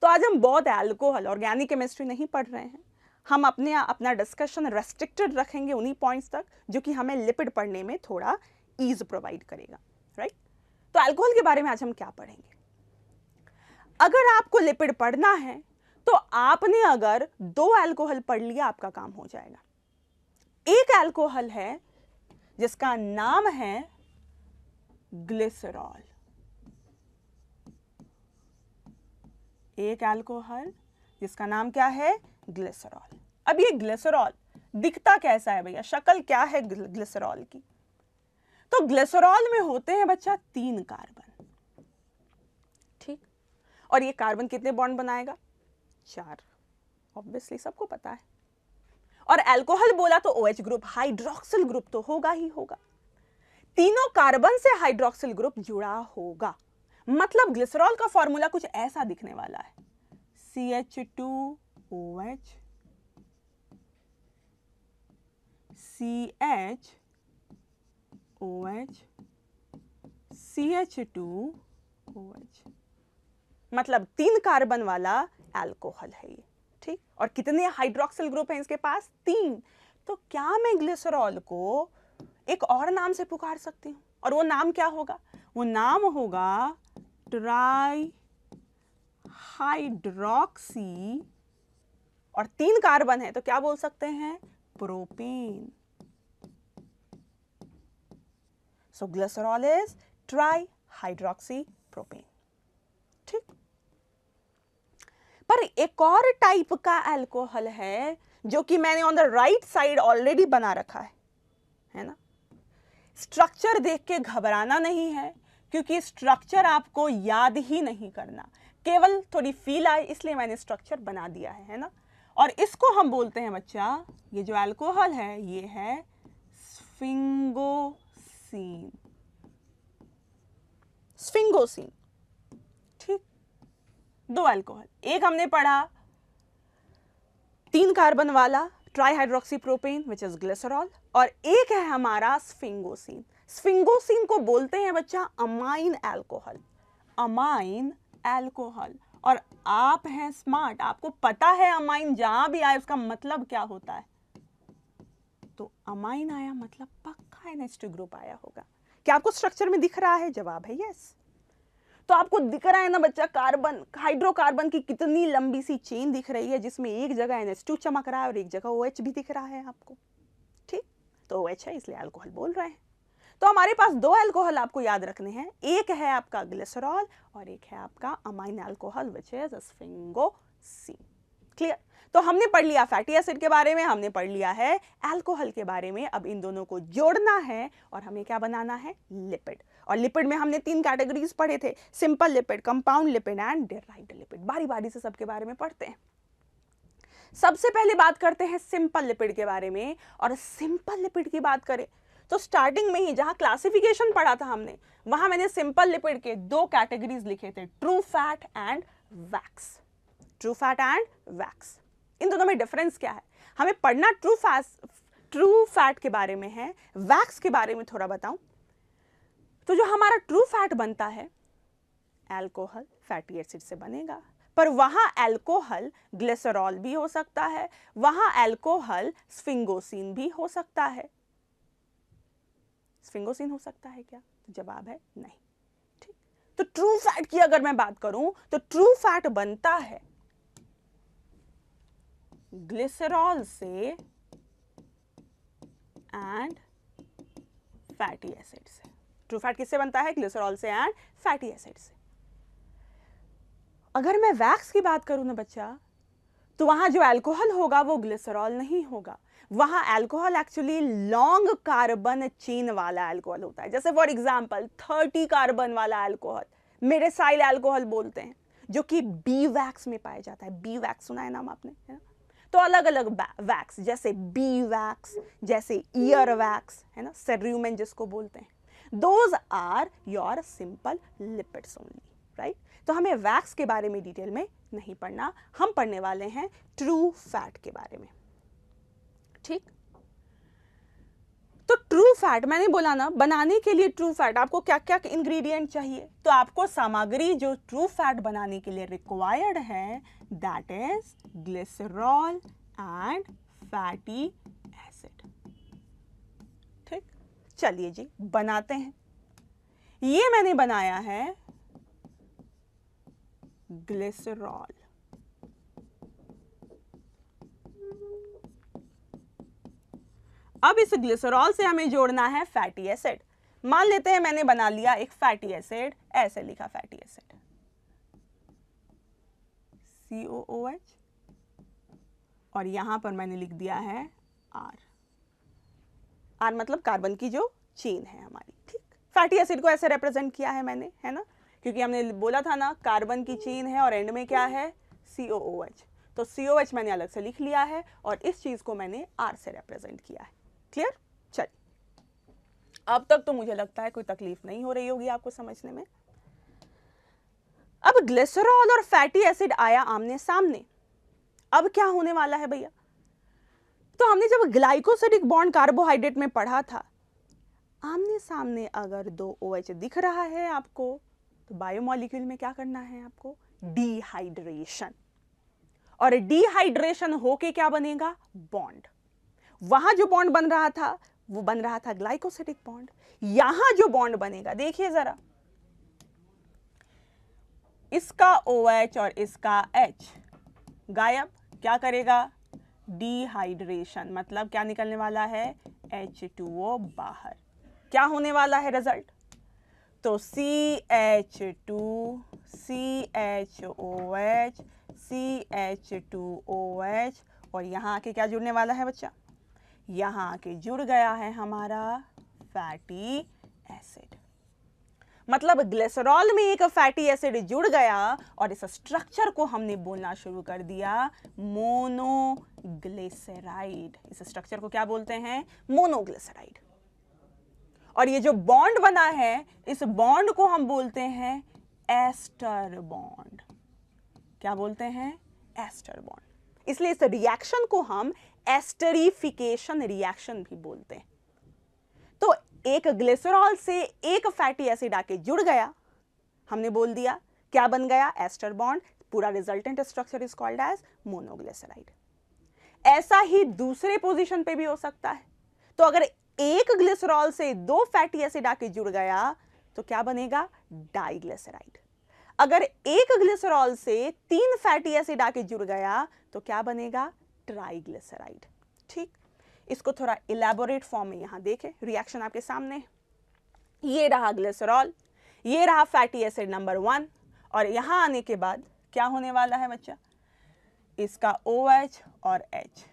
S1: तो आज हम बहुत एल्कोहल, ऑर्गेनिक केमिस्ट्री नहीं पढ़ रहे हैं, हम अपना डिस्कशन रेस्ट्रिक्टेड रखेंगे उन्हीं पॉइंट्स तक जो कि हमें लिपिड पढ़ने में थोड़ा ईज प्रोवाइड करेगा, राइट। तो एल्कोहल के बारे में आज हम क्या पढ़ेंगे? अगर आपको लिपिड पढ़ना है तो आपने अगर 2 एल्कोहल पढ़ लिया आपका काम हो जाएगा। एक अल्कोहल है जिसका नाम है ग्लिसरॉल। एक अल्कोहल जिसका नाम क्या है? ग्लिसरॉल। अब ये ग्लिसरॉल दिखता कैसा है भैया? शक्ल क्या है ग्लिसरॉल की? तो ग्लिसरॉल में होते हैं बच्चा 3 कार्बन, ठीक। और ये कार्बन कितने बॉन्ड बनाएगा? 4। ऑब्वियसली सबको पता है। और अल्कोहल बोला तो OH ग्रुप, हाइड्रोक्सिल ग्रुप तो होगा ही होगा। तीनों कार्बन से हाइड्रोक्सिल ग्रुप जुड़ा होगा, मतलब ग्लिसरॉल का फॉर्मूला कुछ ऐसा दिखने वाला है। CH2OH CHOH CH2OH, मतलब 3 कार्बन वाला अल्कोहल है ये, ठीक। और कितने हाइड्रोक्सिल ग्रुप हैं इसके पास? 3। तो क्या मैं ग्लिसरॉल को एक और नाम से पुकार सकती हूँ? और वो नाम क्या होगा? वो नाम होगा ट्राई हाइड्रोक्सी, और 3 कार्बन है तो क्या बोल सकते हैं? Propane. So glycerol is try hydroxy propane, ठीक। पर एक और टाइप का अल्कोहल है जो कि मैंने on the right side already बना रखा है ना। स्ट्रक्चर देख के घबराना नहीं है, क्योंकि स्ट्रक्चर आपको याद ही नहीं करना, केवल थोड़ी फील आए इसलिए मैंने स्ट्रक्चर बना दिया है ना। और इसको हम बोलते हैं बच्चा, ये जो अल्कोहल है ये है स्फिंगोसीन। स्फिंगोसीन, ठीक। 2 अल्कोहल, एक हमने पढ़ा 3 कार्बन वाला ट्राईहाइड्रोक्सी प्रोपेन विच इज ग्लिसरॉल, और एक है हमारा स्फिंगोसीन। स्फिंगोसीन को बोलते हैं बच्चा अमाइन अल्कोहल। Amine alcohol. और आप हैं स्मार्ट, आपको पता है अमाइन जहां भी आए उसका मतलब क्या होता है। तो अमाइन आया मतलब पक्का NH2 ग्रुप आया होगा। क्या आपको स्ट्रक्चर में दिख रहा है? जवाब है यस। तो आपको दिख रहा है ना बच्चा, कार्बन, हाइड्रोकार्बन की कितनी लंबी सी चेन दिख रही है, जिसमें एक जगह NH2 चमक रहा है और एक जगह OH भी दिख रहा है आपको, ठीक। तो OH है इसलिए अल्कोहल बोल रहे हैं। तो हमारे पास 2 अल्कोहल आपको याद रखने हैं, एक है आपका ग्लिसरॉल और एक है आपका amine alcohol which is sphingosine. Clear? तो हमने पढ़ लिया फैटी एसिड के बारे में, हमने पढ़ लिया है अल्कोहल के बारे में। अब इन दोनों को जोड़ना है और हमें क्या बनाना है? लिपिड। और लिपिड में हमने 3 कैटेगरीज पढ़े थे, simple lipid, compound lipid and derived lipid. बारी बारी से सबके बारे में पढ़ते हैं। सबसे पहले बात करते हैं सिंपल लिपिड के बारे में। और सिंपल लिपिड की बात करें तो स्टार्टिंग में ही जहां क्लासिफिकेशन पढ़ा था हमने, वहां मैंने सिंपल लिपिड के 2 कैटेगरीज लिखे थे, true fat and wax. True fat and wax, इन दोनों में डिफरेंस क्या है हमें पढ़ना ट्रू फैट के बारे में है। वैक्स के बारे में थोड़ा बताऊं तो जो हमारा ट्रू फैट बनता है अल्कोहल फैटी एसिड से बनेगा, पर वहां अल्कोहल ग्लिसरॉल भी हो सकता है, वहां अल्कोहल स्फिंगोसीन भी हो सकता है। स्फिंगोसीन हो सकता है क्या? तो जवाब है नहीं, ठीक। तो ट्रू फैट की अगर मैं बात करूं तो ट्रू फैट बनता है ग्लिसरॉल से एंड फैटी एसिड से। ट्रू फैट किससे बनता है? ग्लिसरॉल से एंड फैटी एसिड से। अगर मैं वैक्स की बात करूं ना बच्चा, तो वहां जो अल्कोहल होगा वो ग्लिसरॉल नहीं होगा, वहां alcohol actually long carbon chain वाला अल्कोहल होता है। जैसे फॉर एग्जांपल 30 कार्बन वाला अल्कोहल मेरेसाइल अल्कोहल बोलते हैं, जो कि बी वैक्स में पाया जाता है। बी वैक्स सुना है नाम आपने, है ना? तो अलग अलग वैक्स, जैसे बी वैक्स, जैसे ईयर वैक्स, है ना, सेर्यूमेन जिसको बोलते हैं, those are your simple lipids only, right. तो हमें वैक्स के बारे में डिटेल में नहीं पढ़ना, हम पढ़ने वाले हैं ट्रू फैट के बारे में, ठीक। तो ट्रू फैट मैंने बोला ना, बनाने के लिए ट्रू फैट आपको क्या क्या इंग्रेडिएंट चाहिए, तो आपको सामग्री जो ट्रू फैट बनाने के लिए रिक्वायर्ड है that is glycerol and fatty acid, ठीक। चलिए जी बनाते हैं। ये मैंने बनाया है ग्लिसरॉल, अब इस ग्लिसरॉल से हमें जोड़ना है फैटी एसिड। मान लेते हैं मैंने बना लिया एक फैटी एसिड, ऐसे लिखा फैटी एसिड COOH, और यहां पर मैंने लिख दिया है R मतलब कार्बन की जो चेन है हमारी। ठीक, फैटी एसिड को ऐसे रिप्रेजेंट किया है मैंने, है ना, क्योंकि हमने बोला था ना कार्बन की चेन है और एंड में क्या है COOH, तो COH मैंने अलग से लिख लिया है और इस चीज को मैंने R से रिप्रेजेंट किया है। क्लियर? चलिए, अब तक तो मुझे लगता है कोई तकलीफ नहीं हो रही होगी आपको समझने में। अब ग्लिसरॉल और फैटी एसिड आया आमने सामने, अब क्या होने वाला है भैया? तो हमने जब ग्लाइकोसिडिक बॉन्ड कार्बोहाइड्रेट में पढ़ा था, आमने सामने अगर दो OH दिख रहा है आपको, तो बायोमोलिक्यूल में क्या करना है आपको? डिहाइड्रेशन। और डिहाइड्रेशन होके क्या बनेगा? बॉन्ड। वहां जो बॉन्ड बन रहा था वो बन रहा था ग्लाइकोसिडिक बॉन्ड। यहां जो बॉन्ड बनेगा, देखिए जरा, इसका OH और इसका H गायब, क्या करेगा? डिहाइड्रेशन, मतलब क्या निकलने वाला है? H2O बाहर। क्या होने वाला है रिजल्ट? तो CH2 CHOH CH2OH, और यहां आके क्या जुड़ने वाला है बच्चा? यहां आके जुड़ गया है हमारा फैटी एसिड। मतलब ग्लिसरॉल में एक फैटी एसिड जुड़ गया और इस स्ट्रक्चर को हमने बोलना शुरू कर दिया मोनोग्लिसराइड। इस स्ट्रक्चर को क्या बोलते हैं? मोनोग्लिसराइड। और ये जो बॉन्ड बना है, इस बॉन्ड को हम बोलते हैं एस्टर बॉन्ड। क्या बोलते हैं? Ester bond. इसलिए इस रिएक्शन को हम एस्टरिफिकेशन रिएक्शन भी बोलते हैं। तो एक ग्लिसरॉल से एक फैटी एसिड आके जुड़ गया, हमने बोल दिया क्या बन गया? Ester bond. पूरा resultant structure is called as monoglyceride. ऐसा ही दूसरे पोजीशन पे भी हो सकता है। तो अगर एक ग्लिसरॉल से दो फैटी एसिड आके जुड़ गया तो क्या बनेगा? डाइग्लिसराइड। अगर एक ग्लिसरॉल से तीन फैटी एसिड आके जुड़ गया तो क्या बनेगा? ट्राइग्लिसराइड। ठीक, इसको थोड़ा इलेबोरेट फॉर्म में यहां देखें, रिएक्शन आपके सामने। ये रहा ग्लिसरॉल, ये रहा फैटी एसिड नंबर 1, और यहां आने के बाद क्या होने वाला है बच्चा? इसका OH और H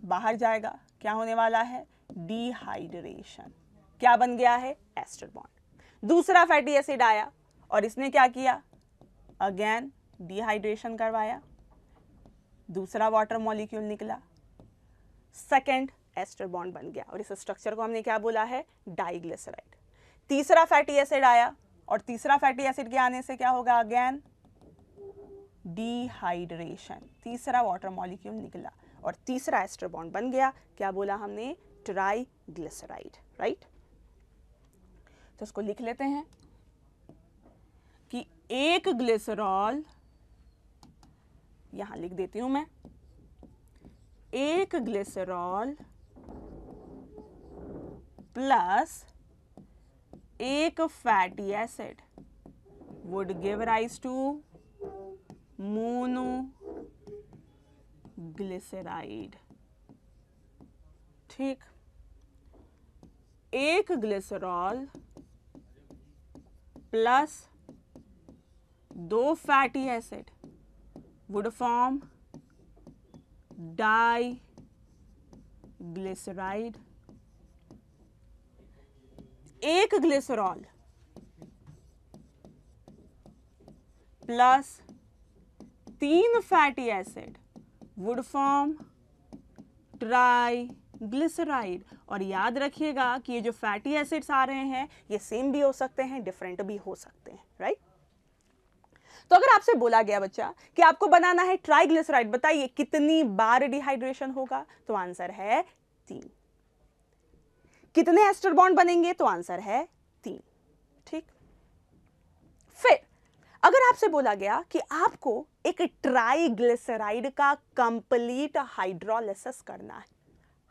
S1: बाहर जाएगा, क्या होने वाला है? डिहाइड्रेशन। क्या बन गया है? Ester bond. दूसरा फैटी एसिड आया और इसने क्या किया? अगेन डिहाइड्रेशन करवाया, दूसरा वाटर मॉलिक्यूल निकला, सेकेंड एस्टर बॉन्ड बन गया, और इस स्ट्रक्चर को हमने क्या बोला है? डाइग्लिसराइड। तीसरा फैटी एसिड आया और तीसरा फैटी एसिड के आने से क्या होगा? अगेन डिहाइड्रेशन, तीसरा वाटर मॉलिक्यूल निकला और तीसरा एस्टर बॉन्ड बन गया, क्या बोला हमने? ट्राइग्लिसराइड। राइट? तो इसको लिख लेते हैं कि एक ग्लिसरॉल, यहां लिख देती हूं मैं, एक ग्लिसरॉल प्लस एक fatty acid would give rise to monoglyceride. ठीक, एक ग्लिसरॉल प्लस दो fatty acid would form diglyceride. एक ग्लिसरॉल प्लस तीन fatty acid would form triglyceride. और याद रखिएगा कि ये जो फैटी एसिड्स आ रहे हैं ये सेम भी हो सकते हैं, डिफरेंट भी हो सकते हैं। राइट? तो अगर आपसे बोला गया बच्चा कि आपको बनाना है ट्राइग्लिसराइड, बताइए कितनी बार डिहाइड्रेशन होगा? तो आंसर है 3। कितने एस्टर बॉन्ड बनेंगे? तो आंसर है 3। ठीक, फिर अगर आपसे बोला गया कि आपको एक ट्राइग्लिसराइड का कंप्लीट हाइड्रोलिसिस करना है,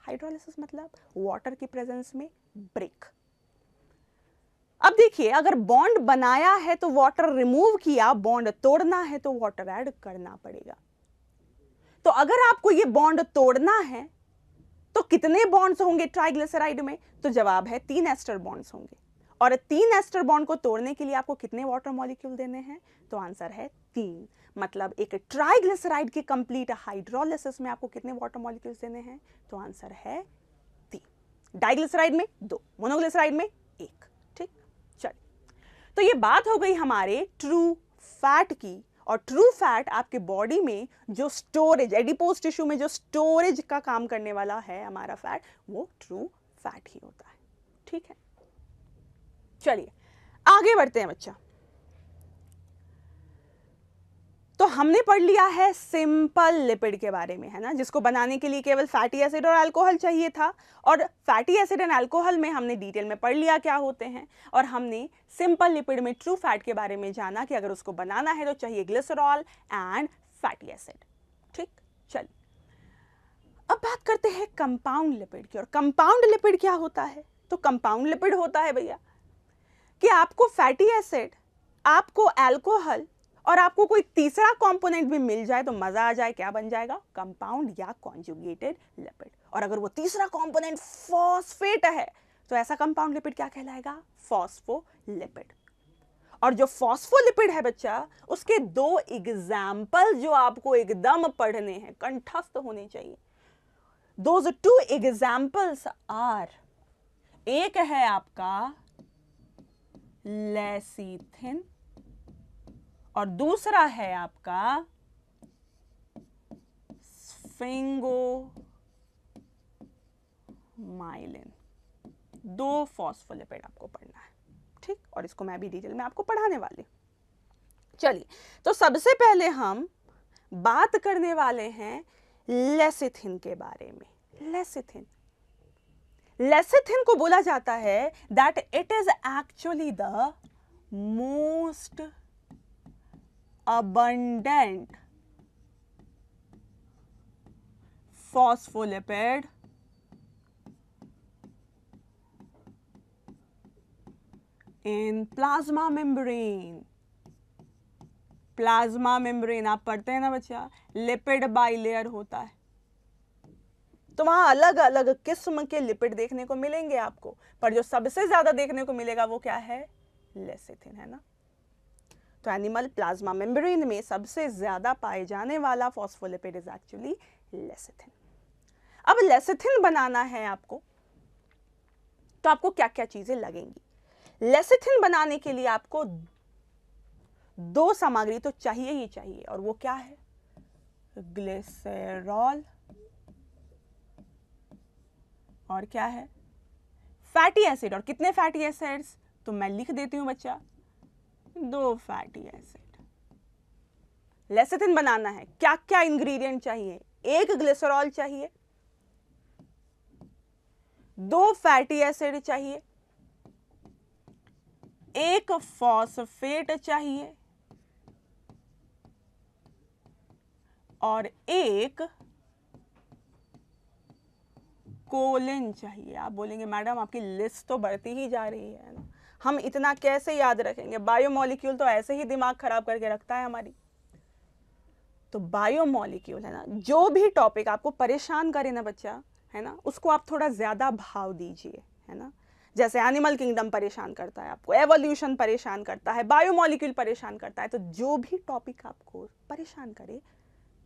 S1: हाइड्रोलिसिस मतलब वाटर की प्रेजेंस में ब्रेक। अब देखिए, अगर बॉन्ड बनाया है तो वाटर रिमूव किया, बॉन्ड तोड़ना है तो वाटर ऐड करना पड़ेगा। तो अगर आपको ये बॉन्ड तोड़ना है तो कितने बॉन्ड्स होंगे ट्राइग्लिसराइड में? तो जवाब है 3 एस्टर बॉन्ड्स होंगे। और 3 एस्टर बॉन्ड को तोड़ने के लिए आपको कितने वाटर मॉलिक्यूल देने हैं? तो आंसर है 3। मतलब एक ट्राइग्लिसराइड की कंप्लीट हाइड्रोलिसिस में आपको कितने वाटर मॉलिक्यूल्स देने हैं? तो आंसर है 3। डाइग्लिसराइड में 2, मोनोग्लिसराइड में 1। ठीक, चलिए, तो ये बात हो गई हमारे ट्रू फैट की। और ट्रू फैट आपके बॉडी में जो स्टोरेज, एडिपोज टिश्यू में जो स्टोरेज का काम करने वाला है हमारा फैट, वो ट्रू फैट ही होता है। ठीक है, चलिए आगे बढ़ते हैं बच्चा। तो हमने पढ़ लिया है सिंपल लिपिड के बारे में, है ना, जिसको बनाने के लिए केवल फैटी एसिड और अल्कोहल चाहिए था। और फैटी एसिड एंड अल्कोहल में हमने डिटेल में पढ़ लिया क्या होते हैं। और हमने सिंपल लिपिड में ट्रू फैट के बारे में जाना कि अगर उसको बनाना है तो चाहिए ग्लिसरॉल एंड फैटी एसिड। ठीक, चलिए अब बात करते हैं कंपाउंड लिपिड की। और कंपाउंड लिपिड क्या होता है? तो कंपाउंड लिपिड होता है भैया कि आपको फैटी एसिड, आपको अल्कोहल और आपको कोई तीसरा कंपोनेंट भी मिल जाए तो मजा आ जाए, क्या बन जाएगा? कंपाउंड या कॉन्जुगेटेड लिपिड। और अगर वो तीसरा कंपोनेंट फॉस्फेट है तो ऐसा कंपाउंड लिपिड क्या कहलाएगा? फॉस्फोलिपिड। और जो फॉस्फोलिपिड है बच्चा, उसके 2 एग्जाम्पल जो आपको एकदम पढ़ने हैं, कंठस्थ होने चाहिए। दोज 2 एग्जाम्पल्स आर, एक है आपका लेसीथिन और दूसरा है आपका स्फिंगोमाइलिन। 2 फॉस्फोलिपिड आपको पढ़ना है। ठीक, और इसको मैं भी डिटेल में आपको पढ़ाने वाली। चलिए, तो सबसे पहले हम बात करने वाले हैं लेसिथिन के बारे में। लेसिथिन को बोला जाता है that it is actually the most abundant phospholipid in plasma membrane। Plasma membrane आप पढ़ते हैं ना बच्चा, लिपिड बाइलेयर होता है। तो वहां अलग अलग किस्म के लिपिड देखने को मिलेंगे आपको, पर जो सबसे ज्यादा देखने को मिलेगा वो क्या है? लेसिथिन, है ना। तो एनिमल प्लाज्मा मेम्ब्रेन में सबसे ज्यादा पाए जाने वाला फॉस्फोलिपिड इज एक्चुअली लेसिथिन। अब लेसिथिन बनाना है आपको, तो आपको क्या क्या चीजें लगेंगी? लेसिथिन बनाने के लिए आपको 2 सामग्री तो चाहिए ही चाहिए, और वो क्या है? ग्लिसरॉल और क्या है? Fatty acid. और कितने फैटी एसिड्स? तो मैं लिख देती हूं बच्चा, 2 फैटी एसिड। लेसिथिन बनाना है, क्या क्या इंग्रेडिएंट चाहिए? 1 ग्लिसरॉल चाहिए, 2 फैटी एसिड चाहिए, 1 फॉस्फेट चाहिए और 1 कोलिन चाहिए। आप बोलेंगे मैडम आपकी लिस्ट तो बढ़ती ही जा रही है ना, हम इतना कैसे याद रखेंगे? बायोमॉलिक्यूल तो ऐसे ही दिमाग खराब करके रखता है हमारी। तो बायोमॉलिक्यूल है ना, जो भी टॉपिक आपको परेशान करे ना बच्चा, है ना, उसको आप थोड़ा ज्यादा भाव दीजिए, है ना। जैसे एनिमल किंगडम परेशान करता है आपको, एवोल्यूशन परेशान करता है, बायोमॉलिक्यूल परेशान करता है, तो जो भी टॉपिक आपको परेशान करे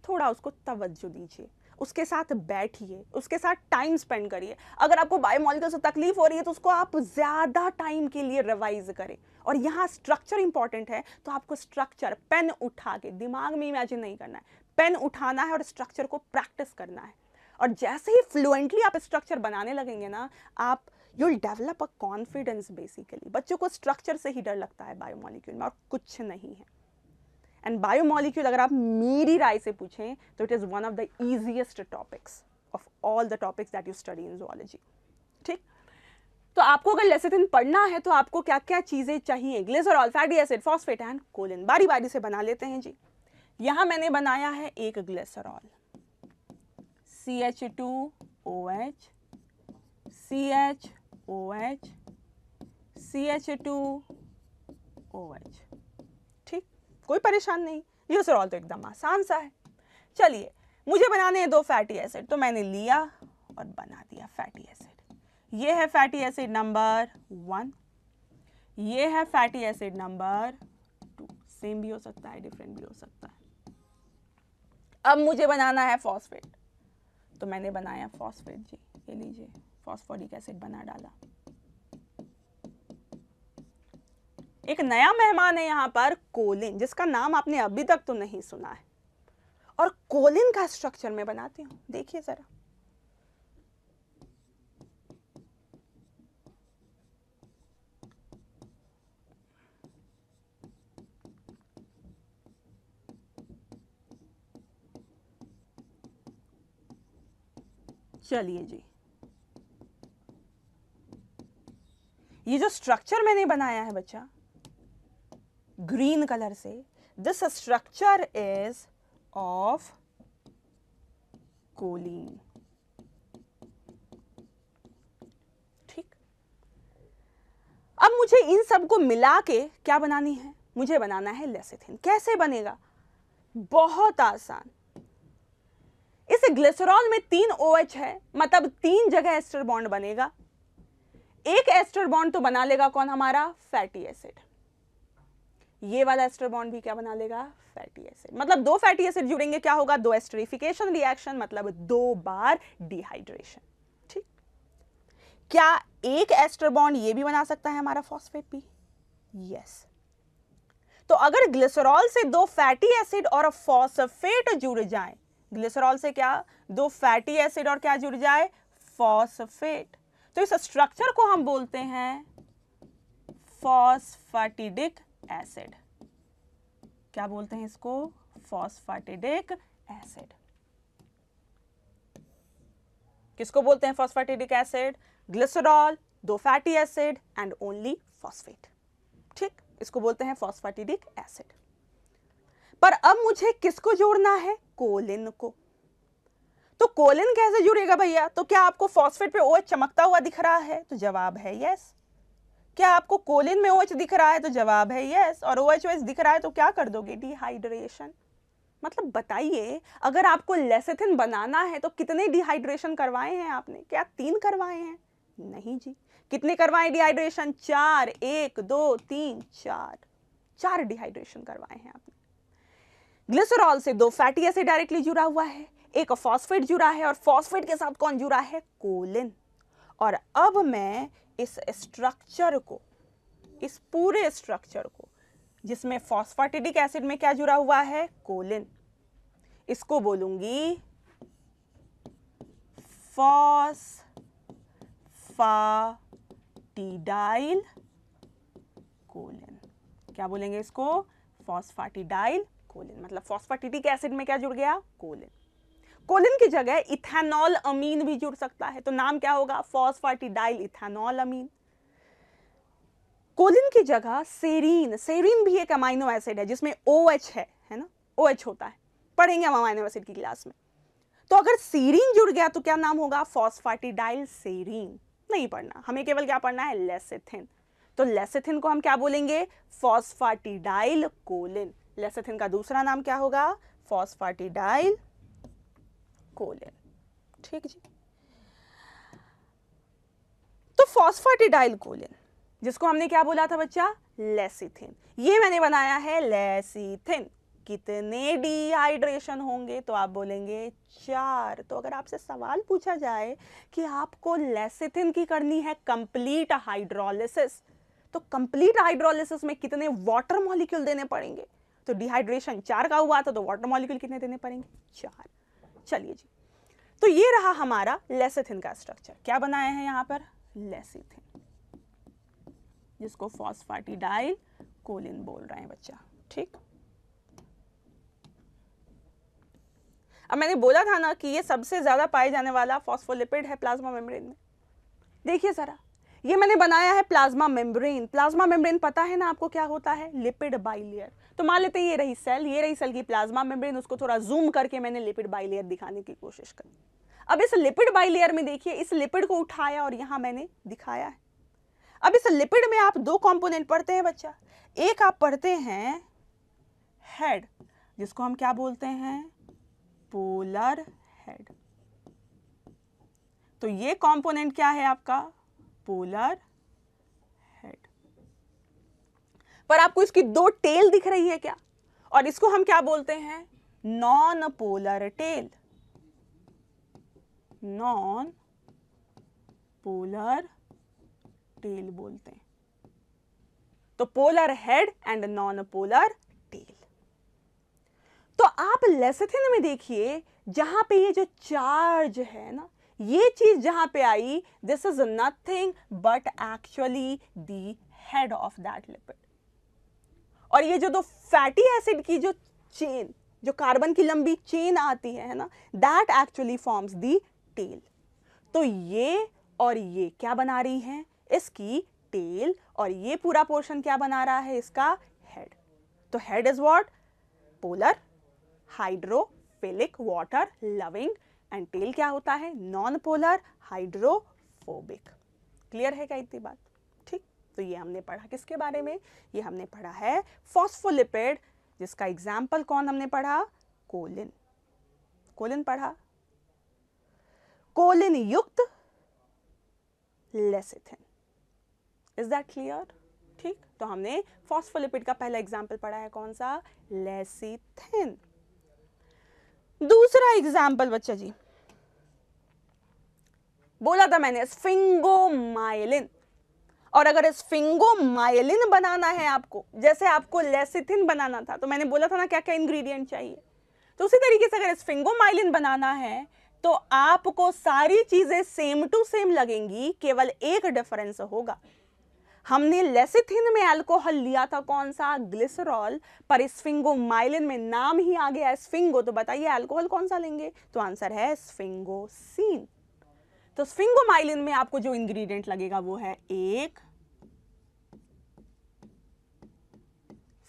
S1: थोड़ा उसको तवज्जो दीजिए, उसके साथ बैठिए, उसके साथ टाइम स्पेंड करिए। अगर आपको बायोमॉलिक्यूल से तकलीफ हो रही है तो उसको आप ज्यादा टाइम के लिए रिवाइज करें। और यहाँ स्ट्रक्चर इंपॉर्टेंट है, तो आपको स्ट्रक्चर पेन उठा के, दिमाग में इमेजिन नहीं करना है, पेन उठाना है और स्ट्रक्चर को प्रैक्टिस करना है। और जैसे ही फ्लुएंटली आप स्ट्रक्चर बनाने लगेंगे ना, आप you will develop a confidence. Basically बच्चों को स्ट्रक्चर से ही डर लगता है बायोमॉलिक्यूल में, और कुछ नहीं है। एंड बायोमॉलिक्यूल अगर आप मेरी राय से पूछें तो it is one of the easiest topics of all the topics that you study in zoology. ठीक, तो आपको अगर लेसिथिन पढ़ना है तो आपको क्या क्या चीजें चाहिए? Glycerol, fatty acid, phosphate and choline. बारी बारी से बना लेते हैं जी। यहां मैंने बनाया है 1 ग्लिसरॉल, CH2OH, CHOH, CH2OH। ठीक, कोई परेशान नहीं, ग्लिसरॉल तो एकदम आसान सा है। चलिए, मुझे बनाने हैं 2 फैटी एसिड, तो मैंने लिया और बना दिया फैटी एसिड। ये है फैटी एसिड नंबर 1, ये है फैटी एसिड नंबर 2। सेम भी हो सकता है, डिफरेंट भी हो सकता है। अब मुझे बनाना है फॉस्फेट, तो मैंने बनाया फॉस्फेट जी, ये लीजिए फॉस्फोरिक एसिड बना डाला। एक नया मेहमान है यहाँ पर, कोलिन, जिसका नाम आपने अभी तक तो नहीं सुना है, और कोलिन का स्ट्रक्चर मैं बनाती हूं, देखिए जरा। चलिए जी, ये जो स्ट्रक्चर मैंने बनाया है बच्चा ग्रीन कलर से, this structure is of choline. ठीक, अब मुझे इन सबको मिला के क्या बनानी है, मुझे बनाना है लेसिथिन। कैसे बनेगा? बहुत आसान। इस ग्लिसरॉल में 3 OH है, मतलब 3 जगह एस्टर बॉन्ड बनेगा। एक एस्टर बॉन्ड तो बना लेगा कौन? हमारा फैटी एसिड। ये वाला एस्टर बॉन्ड भी क्या बना लेगा? Fatty acid. मतलब 2 फैटी एसिड जुड़ेंगे, क्या होगा? 2 एस्टरिफिकेशन रिएक्शन, मतलब 2 बार डिहाइड्रेशन। ठीक, क्या एक एस्टर बॉन्ड ये भी बना सकता है हमारा फॉस्फेट भी? यस। तो अगर ग्लिसरॉल से 2 फैटी एसिड और फॉस्फेट जुड़ जाए, ग्लिसरॉल से क्या? 2 फैटी एसिड और क्या जुड़ जाए? फॉस्फेट। तो इस स्ट्रक्चर को हम बोलते हैं फॉस्फेटिडिक एसिड। क्या बोलते हैं इसको? Phosphatidic acid. किसको बोलते हैं phosphatidic acid? Glycerol, 2 fatty acid and only phosphate. ठीक, इसको बोलते हैं फॉस्फेटिडिक एसिड। पर अब मुझे किसको जोड़ना है? कोलिन को। तो कोलिन कैसे जुड़ेगा भैया? तो क्या आपको फॉस्फेट पे OH चमकता हुआ दिख रहा है? तो जवाब है यस। क्या आपको कोलिन में OH दिख रहा है? तो जवाब है यस। और OH दिख रहा है तो क्या कर दोगे? डिहाइड्रेशन। मतलब बताइए, अगर आपको लेसिथिन बनाना है तो कितने डिहाइड्रेशन करवाए हैं आपने? क्या 3 करवाए हैं? नहीं जी। कितने करवाए डिहाइड्रेशन? 4। 1 2 3 4, 4 डिहाइड्रेशन करवाए हैं आपने। ग्लिसरॉल से 2 फैटी एसिड डायरेक्टली जुड़ा हुआ है, एक फॉस्फेट जुड़ा है, और फॉस्फेट के साथ कौन जुड़ा है? कोलिन। और अब मैं इस स्ट्रक्चर को, इस पूरे स्ट्रक्चर को, जिसमें फॉस्फेटिडिक एसिड में क्या जुड़ा हुआ है? कोलिन, इसको बोलूंगी फॉस्फेटिडाइल कोलिन। क्या बोलेंगे इसको? Phosphatidyl choline. मतलब फॉस्फेटिडिक एसिड में क्या जुड़ गया? कोलिन। कोलिन की जगह इथेनॉल अमीन भी जुड़ सकता है, तो नाम क्या होगा? फॉस्फेटिडाइल इथेनॉल अमीन। कोलिन की जगह सेरीन, सेरीन भी एक अमाइनो एसिड है जिसमें OH है ना? OH होता है, पढ़ेंगे हम अमाइनो एसिड की क्लास में। तो अगर सेरीन जुड़ गया तो क्या नाम होगा? Phosphatidyl serine. नहीं पढ़ना, हमें केवल क्या पढ़ना है? लेसिथिन। तो लेसिथिन को हम क्या बोलेंगे? Phosphatidyl Colin. लेसिथिन का दूसरा नाम क्या होगा? Phosphatidyl choline. ठीक जी। तो फॉस्फेटिडाइल कोलिन, जिसको हमने क्या बोला था बच्चा? लेसिथिन। ये मैंने बनाया है लेसिथिन। कितने डिहाइड्रेशन होंगे? तो आप बोलेंगे 4। तो अगर आपसे सवाल पूछा जाए कि आपको लेसिथिन की करनी है कंप्लीट हाइड्रोलिसिस, तो कंप्लीट हाइड्रोलिसिस में कितने वाटर मॉलिक्यूल देने पड़ेंगे? तो डिहाइड्रेशन 4 का हुआ था, तो वाटर मॉलिक्यूल कितने देने पड़ेंगे? 4। चलिए जी, तो ये रहा हमारा लेसिथिन का स्ट्रक्चर। क्या बनाया है यहाँ पर? लेसिथिन, जिसको फॉस्फेटिडाइल कोलिन बोल रहे हैं बच्चा। ठीक, अब मैंने बोला था ना कि ये सबसे ज्यादा पाए जाने वाला फॉस्फोलिपिड है प्लाज्मा मेम्ब्रेन में। देखिए जरा, ये मैंने बनाया है प्लाज्मा मेम्ब्रेन। प्लाज्मा मेम्ब्रेन पता है ना आपको क्या होता है? Lipid bilayer. तो मान लेते हैं ये रही सेल, ये रही सेल की प्लाज्मा मेम्ब्रेन। उसको थोड़ा जूम करके मैंने लिपिड बाइलेयर दिखाने की कोशिश करी। अब इस लिपिड बाइलेयर में देखिए, इस लिपिड को उठाया और यहां मैंने दिखाया है। अब इस लिपिड में आप 2 कंपोनेंट पढ़ते हैं बच्चा। एक आप पढ़ते हैं हेड, जिसको हम क्या बोलते हैं? Polar head. तो ये कंपोनेंट क्या है आपका? Polar head. पर आपको इसकी दो टेल दिख रही है क्या? और इसको हम क्या बोलते हैं? Non polar tail. Non polar tail बोलते हैं। तो polar head and non polar tail. तो आप लेसिथिन में देखिए, जहां पे ये जो चार्ज है ना, ये चीज जहां पे आई, this is nothing but actually the head of that lipid. और ये जो दो फैटी एसिड की जो चेन, जो कार्बन की लंबी चेन आती है ना, that actually forms the tail. तो ये और ये क्या बना रही हैं? इसकी टेल। और ये पूरा पोर्शन क्या बना रहा है? इसका हेड। तो head is what? Polar, hydrophilic, water loving, and tail क्या होता है? Non polar, hydrophobic. क्लियर है क्या इतनी बात? ठीक। तो ये हमने पढ़ा किसके बारे में? ये हमने पढ़ा है फॉस्फोलिपिड, जिसका एग्जाम्पल कौन हमने पढ़ा? कोलिन। कोलिन पढ़ा। कोलिन युक्त लेसिथिन। Is that clear? ठीक। तो हमने फॉस्फोलिपिड का पहला एग्जाम्पल पढ़ा है, कौन सा? लेसिथिन। दूसरा एग्जाम्पल बच्चा जी, बोला था मैंने स्फिंगोमाइलिन। और अगर स्फिंगोमाइलिन बनाना है आपको, जैसे आपको लेसिथिन बनाना था, तो मैंने बोला था ना क्या क्या इंग्रेडिएंट चाहिए। तो उसी तरीके से अगर स्फिंगोमाइलिन बनाना है तो आपको सारी चीजें सेम टू सेम लगेंगी, केवल एक डिफरेंस होगा। हमने लेसिथिन में अल्कोहल लिया था कौन सा? ग्लिसरॉल। पर स्फिंगोमाइलिन में नाम ही आ गया स्फिंगो, तो बताइए अल्कोहल कौन सा लेंगे? तो आंसर है स्फिंगोसीन। तो स्फिंगोमाइलिन में आपको जो इंग्रेडिएंट लगेगा वो है एक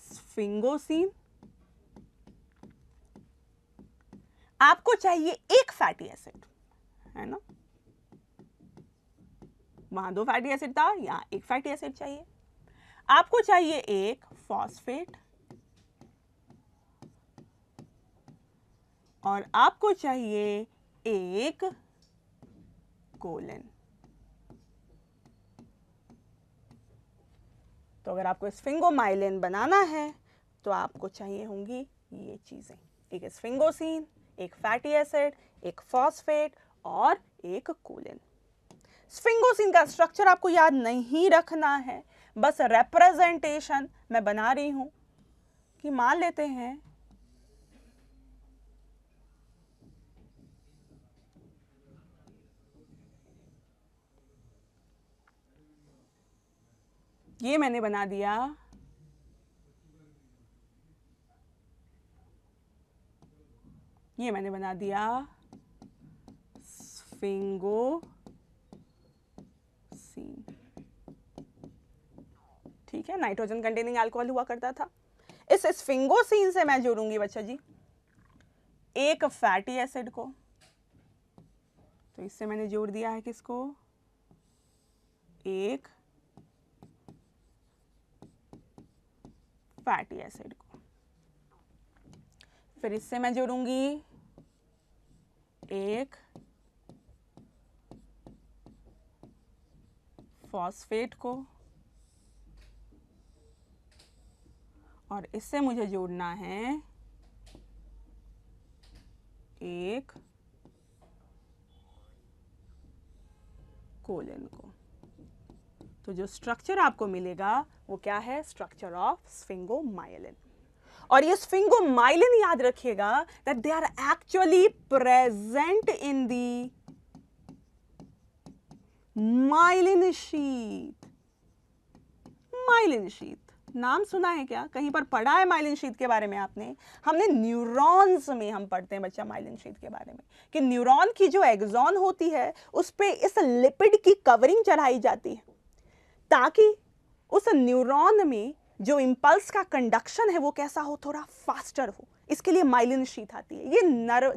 S1: स्फिंगोसीन। आपको चाहिए एक फैटी एसिड, है ना? वहां दो फैटी एसिड था, यहां एक फैटी एसिड चाहिए। आपको चाहिए एक फॉस्फेट और आपको चाहिए एक कोलिन। तो अगर आपको स्फिंगोमाइलिन बनाना है तो आपको चाहिए होंगी ये चीजें, एक स्फिंगोसीन, एक फैटी एसिड, एक फॉस्फेट और एक कोलिन। स्फिंगोसीन का स्ट्रक्चर आपको याद नहीं रखना है, बस रिप्रेजेंटेशन मैं बना रही हूं कि मान लेते हैं ये मैंने बना दिया स्फिंगोसीन। ठीक है, नाइट्रोजन कंटेनिंग अल्कोहल हुआ करता था। इस स्फिंगोसीन से मैं जोड़ूंगी बच्चा जी एक फैटी एसिड को। तो इससे मैंने जोड़ दिया है किसको? एक फैटी एसिड को। फिर इससे मैं जोड़ूंगी एक फॉस्फेट को और इससे मुझे जोड़ना है एक कोलिन को। तो जो स्ट्रक्चर आपको मिलेगा वो क्या है? Structure of sphingomyelin. और ये स्फिंगोमाइलिन याद रखिएगा that they are actually present in the myelin sheath. Myelin sheath नाम सुना है क्या? कहीं पर पढ़ा है माइलिन शीथ के बारे में आपने? हमने न्यूरॉन्स में हम पढ़ते हैं बच्चा माइलिन शीथ के बारे में कि न्यूरॉन की जो एक्सॉन होती है उस पे इस लिपिड की कवरिंग चढ़ाई जाती है ताकि उस न्यूरॉन में जो इंपल्स का कंडक्शन है वो कैसा हो? थोड़ा फास्टर हो। इसके लिए माइलिन शीथ आती है। ये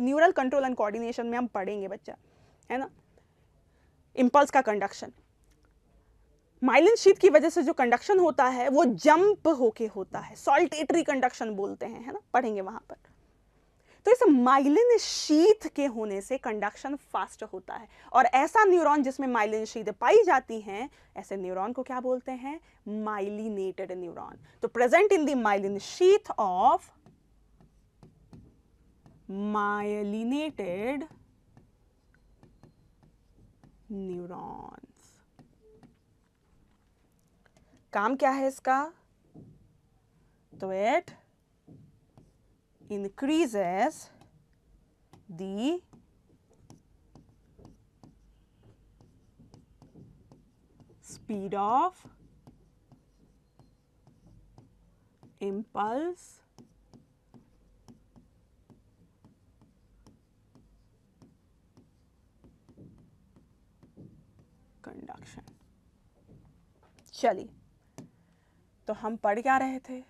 S1: न्यूरल कंट्रोल एंड कोऑर्डिनेशन में हम पढ़ेंगे बच्चा, है ना? इंपल्स का कंडक्शन, माइलिन शीथ की वजह से जो कंडक्शन होता है वो जंप होके होता है, सॉल्टेटरी कंडक्शन बोलते हैं, है ना? पढ़ेंगे वहां पर। तो इस माइलिन शीथ के होने से कंडक्शन फास्ट होता है, और ऐसा न्यूरॉन जिसमें माइलिन शीथ पाई जाती हैं, ऐसे न्यूरॉन को क्या बोलते हैं? Myelinated neuron. तो present in the myelin sheath of myelinated neurons. काम क्या है इसका? तो it increases the speed of impulse conduction। चलिए, तो हम पढ़ क्या रहे थे?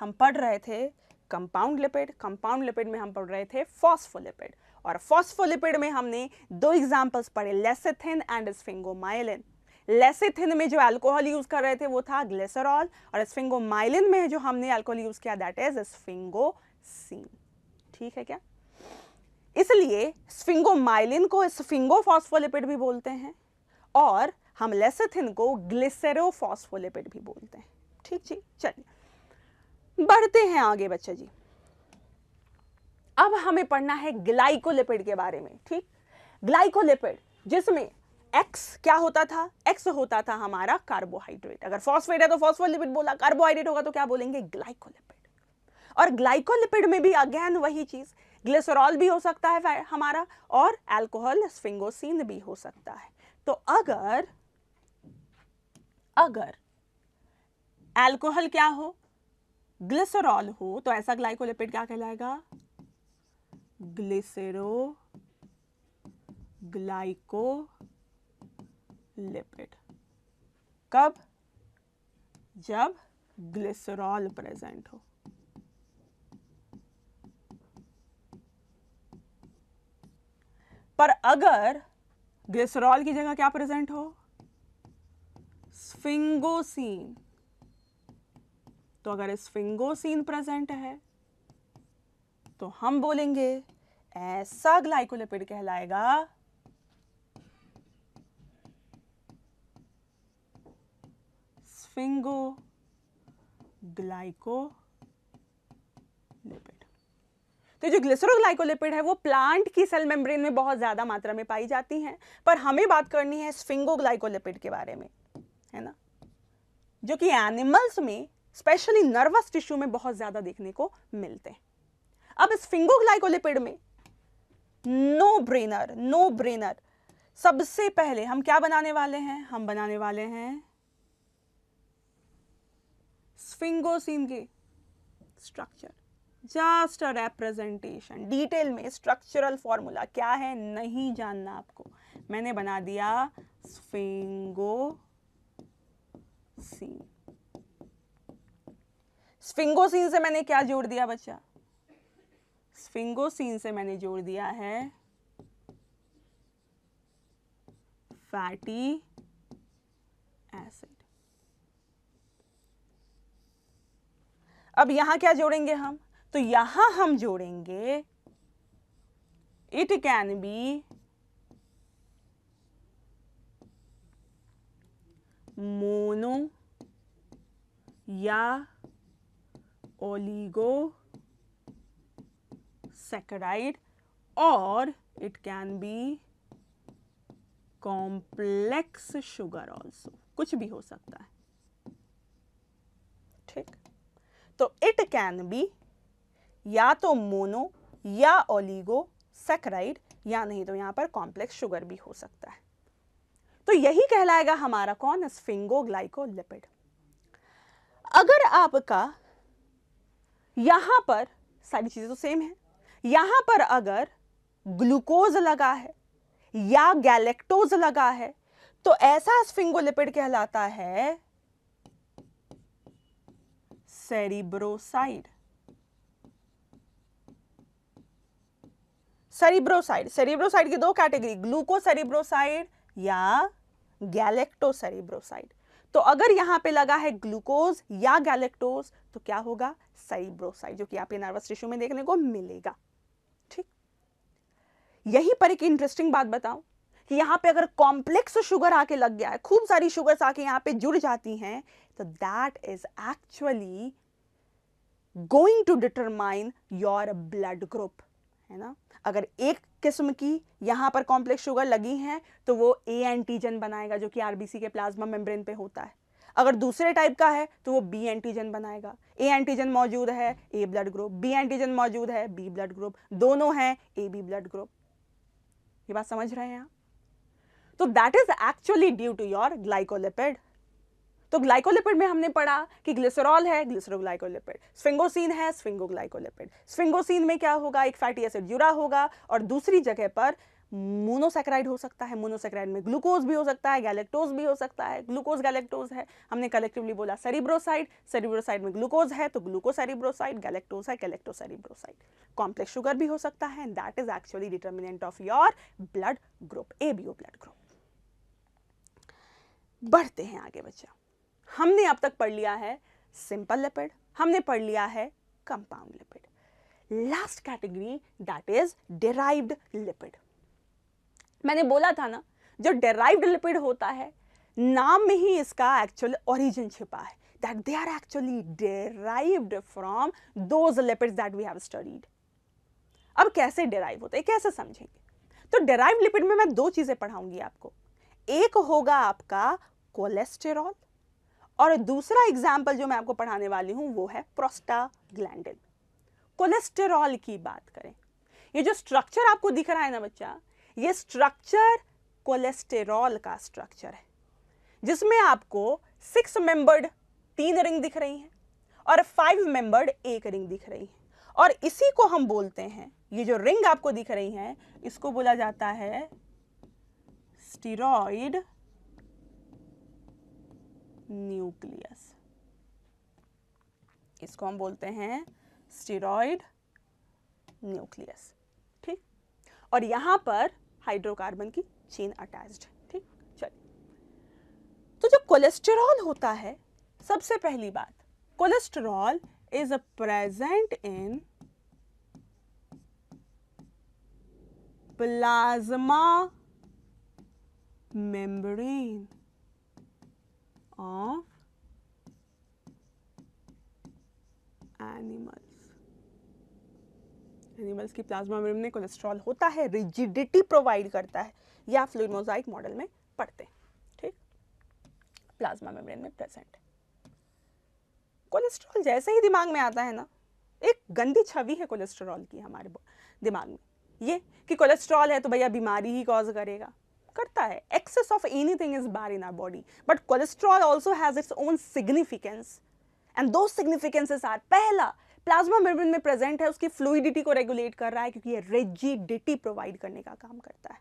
S1: हम पढ़ रहे थे कंपाउंड लिपिड। कंपाउंड लिपिड में हम पढ़ रहे थे फॉस्फोलिपिड, और फॉस्फोलिपिड में हमने दो एग्जांपल्स पढ़े, लेसिथिन एंड स्फिंगोमाइलिन। लेसिथिन में जो अल्कोहल यूज कर रहे थे वो था ग्लिसरॉल, और स्फिंगोमाइलिन में जो हमने अल्कोहल यूज किया दैट इज स्फिंगोसीन। ठीक है क्या? इसलिए स्फिंगोमाइलिन को स्फिंगोफॉस्फोलिपिड भी बोलते हैं, और हम लेसिथिन को ग्लिसरोफॉस्फोलिपिड भी बोलते हैं। ठीक जी, चलिए बढ़ते हैं आगे बच्चे जी। अब हमें पढ़ना है ग्लाइकोलिपिड के बारे में। ठीक, ग्लाइकोलिपिड जिसमें X क्या होता था? X होता था हमारा कार्बोहाइड्रेट। अगर फॉस्फेट है तो फॉस्फोलिपिड बोला, कार्बोहाइड्रेट होगा तो क्या बोलेंगे? ग्लाइकोलिपिड। और ग्लाइकोलिपिड में भी अगेन वही चीज, ग्लिसरॉल भी हो सकता है हमारा, और अल्कोहल स्फिंगोसिन भी हो सकता है। तो अगर अल्कोहल क्या हो? ग्लिसरॉल हो, तो ऐसा ग्लाइकोलिपिड क्या कहलाएगा? ग्लिसरो ग्लाइकोलिपिड। कब? जब ग्लिसरॉल प्रेजेंट हो। पर अगर ग्लिसरॉल की जगह क्या प्रेजेंट हो? स्फिंगोसिन। तो अगर स्फिंगोसिन प्रेजेंट है तो हम बोलेंगे ऐसा ग्लाइकोलिपिड कहलाएगा स्फिंगो ग्लाइकोलिपिड। तो जो ग्लिसरोग्लाइकोलिपिड है वो प्लांट की सेल मेम्ब्रेन में बहुत ज्यादा मात्रा में पाई जाती हैं, पर हमें बात करनी है स्फिंगोग्लाइकोलिपिड के बारे में, है ना, जो कि एनिमल्स में स्पेशली नर्वस टिश्यू में बहुत ज्यादा देखने को मिलते हैं। अब स्फिंगोग्लाइकोलिपिड में नो ब्रेनर सबसे पहले हम क्या बनाने वाले हैं? हम बनाने वाले हैं स्फिंगोसिन के structure. Just a representation, detail में स्ट्रक्चरल फॉर्मूला क्या है नहीं जानना आपको, मैंने बना दिया स्फिंगोसिन। स्फिंगोसिन से मैंने क्या जोड़ दिया बच्चा? स्फिंगोसिन से मैंने जोड़ दिया है फैटी एसिड। अब यहां क्या जोड़ेंगे हम? तो यहां हम जोड़ेंगे इट कैन बी मोनो या ओलिगो सैकराइड, और it can be complex sugar also, कुछ भी हो सकता है। ठीक, तो इट कैन बी या तो मोनो या ओलिगो सैकराइड, या नहीं तो यहां पर कॉम्प्लेक्स शुगर भी हो सकता है। तो यही कहलाएगा हमारा कौन? स्फिंगोग्लाइकोलिपिड। अगर आपका यहां पर सारी चीजें तो सेम है, यहां पर अगर ग्लूकोज लगा है या गैलेक्टोज लगा है तो ऐसा स्फिंगोलिपिड कहलाता है सेरिब्रोसाइड। सेरिब्रोसाइड की दो कैटेगरी, ग्लूकोसेरिब्रोसाइड या गैलेक्टोसेरिब्रोसाइड। तो अगर यहां पे लगा है ग्लूकोज या गैलेक्टोज तो क्या होगा? सेरिब्रोसाइड, जो कि आपके नर्वस टिश्यू में देखने को मिलेगा। यही पर एक इंटरेस्टिंग बात बताऊं कि यहाँ पे अगर कॉम्प्लेक्स शुगर आके लग गया है, खूब सारी शुगर्स आके यहाँ पे जुड़ जाती हैं, तो that is actually going to determine your blood group, है ना। अगर एक किस्म की यहाँ पर कॉम्प्लेक्स शुगर लगी है तो वो ए एंटीजन बनाएगा जो कि आरबीसी के प्लाज्मा मेम्ब्रेन पे होता है। अगर दूसरे टाइप का है तो वो बी एंटीजन बनाएगा। ए एंटीजन मौजूद है ए ब्लड ग्रुप, बी एंटीजन मौजूद है बी ब्लड ग्रुप, दोनों हैं ए बी ब्लड ग्रुप। ये बात समझ रहे हैं आप? तो that is actually due to your glycolipid. तो ग्लाइकोलिपिड में हमने पढ़ा कि ग्लिसरॉल है ग्लिसरोग्लाइकोलिपिड, स्फिंगोसिन है स्फिंगोग्लाइकोलिपिड। स्फिंगोसिन में क्या होगा, एक फैटी एसिड जुड़ा होगा और दूसरी जगह पर मोनोसैकेराइड हो सकता है। मोनोसैकेराइड में ग्लूकोज भी हो सकता है, गैलेक्टोज भी हो सकता है। ग्लूकोज गैलेक्टोज है, हमने कलेक्टिवली बोला सेरिब्रोसाइड, सेरिब्रोसाइड में ग्लूकोज है तो ग्लूकोसेरिब्रोसाइड, गैलेक्टोज है गैलेक्टोसेरिब्रोसाइड। कॉम्प्लेक्स शुगर भी हो सकता है, that is actually determinant of your blood group, ABO blood group. बढ़ते हैं आगे बच्चा। हमने अब तक पढ़ लिया है सिंपल लिपिड, हमने पढ़ लिया है compound lipid. Last category that is derived lipid. मैंने बोला था ना, जो डेराइव्ड लिपिड होता है नाम में ही इसका एक्चुअल ओरिजिन छिपा है, that they are actually derived from those lipids that we have studied. अब कैसे डेराइव होता है, कैसे समझेंगे? तो डेराइव्ड लिपिड में मैं दो चीजें पढ़ाऊंगी आपको। एक होगा आपका कोलेस्टेरॉल और दूसरा एग्जाम्पल जो मैं आपको पढ़ाने वाली हूं वो है प्रोस्टाग्लैंडिन। कोलेस्टेरॉल की बात करें, ये जो स्ट्रक्चर आपको दिख रहा है ना बच्चा, ये स्ट्रक्चर कोलेस्टेरॉल का स्ट्रक्चर है, जिसमें आपको 6 मेंबर्ड 3 रिंग दिख रही हैं और 5 मेंबर्ड 1 रिंग दिख रही है। और इसी को हम बोलते हैं, ये जो रिंग आपको दिख रही है इसको बोला जाता है स्टीरॉयड न्यूक्लियस। इसको हम बोलते हैं स्टीरॉयड न्यूक्लियस, ठीक। और यहां पर हाइड्रोकार्बन की चेन अटैच्ड है, ठीक। चलिए, तो जो कोलेस्टेरॉल होता है, सबसे पहली बात, cholesterol is present in plasma membrane of animals की प्लाज्मा मेम्ब्रेन में कोलेस्ट्रॉल होता है, रिजिडिटी प्रोवाइड करता है, या फ्लूइड मोजाइक मॉडल में पढ़ते हैं, ठीक। प्लाज्मा मेम्ब्रेन में प्रेजेंट है। कोलेस्ट्रॉल जैसे ही दिमाग में आता है ना, एक गंदी छवि है कोलेस्ट्रॉल की हमारे दिमाग में, ये कि कोलेस्ट्रॉल है तो भैया बीमारी ही कॉज करेगा, करता है। excess of anything is bad in our body, but cholesterol also has its own significance, and those significances are, पहला, प्लाज्मा मेम्ब्रेन में प्रेजेंट है, उसकी फ्लूइडिटी को रेगुलेट कर रहा है क्योंकि ये रिजिडिटी प्रोवाइड करने का काम करता है।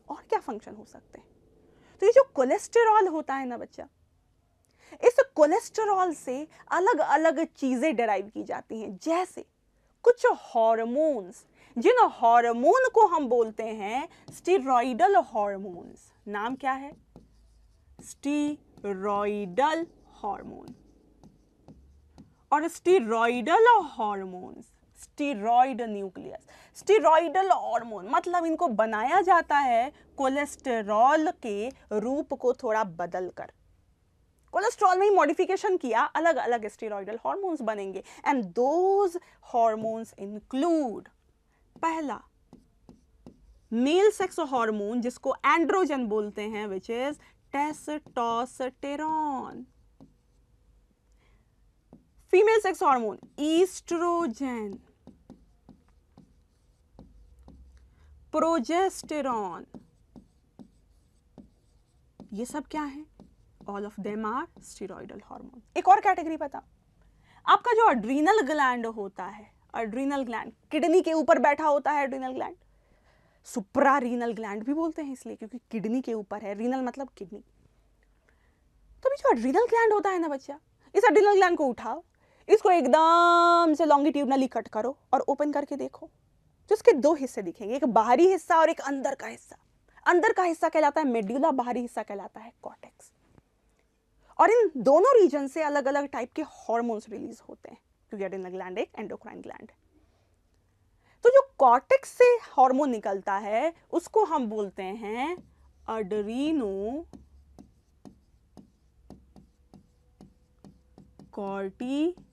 S1: और क्या फंक्शन हो सकते हैं? तो ये जो कोलेस्टेरॉल होता है ना बच्चा, इस कोलेस्टेरॉल से अलग अलग चीजें डिराइव की जाती हैं, जैसे कुछ हार्मोन्स, जिन हार्मोन को हम बोलते हैं स्टीरॉयडल हार्मोन्स। नाम क्या है? Steroidal hormone. और steroidal hormones, steroid nucleus, steroidal hormone मतलब इनको बनाया जाता है कोलेस्टेरॉल के रूप को थोड़ा बदलकर। कोलेस्ट्रॉल में ही मॉडिफिकेशन किया, अलग अलग स्टीरॉयडल हार्मोन्स बनेंगे, एंड दोज हार्मोन्स इंक्लूड, पहला मेल सेक्स हार्मोन जिसको एंड्रोजन बोलते हैं, which is testosterone. Female sex hormone estrogen, progesterone. ये सब क्या है? All of them are steroidal hormone. एक और कैटेगरी बता, आपका जो एड्रीनल ग्लैंड होता है, एड्रीनल ग्लैंड किडनी के ऊपर बैठा होता है, adrenal gland supra renal gland भी बोलते हैं इसलिए क्योंकि किडनी के ऊपर है, रीनल मतलब किडनी। तो जो एड्रीनल ग्लैंड होता है ना बच्चा, इस एड्रीनल ग्लैंड को उठाओ, इसको एकदम से लॉन्गिट्यूडनली कट करो और ओपन करके देखो, तो इसके दो हिस्से दिखेंगे, एक बाहरी हिस्सा और एक अंदर का हिस्सा। अंदर का हिस्सा कहलाता है मेड्यूला, बाहरी हिस्सा कहलाता है कॉर्टेक्स। और इन दोनों रीजन से अलग अलग टाइप के हार्मोन्स रिलीज होते हैं क्योंकि एड्रीनल ग्लैंड एक एंडोक्राइन ग्लैंड है। तो जो कॉर्टेक्स से हार्मोन निकलता है उसको हम बोलते हैं अड्रीनो कॉर्टिकॉइड्स।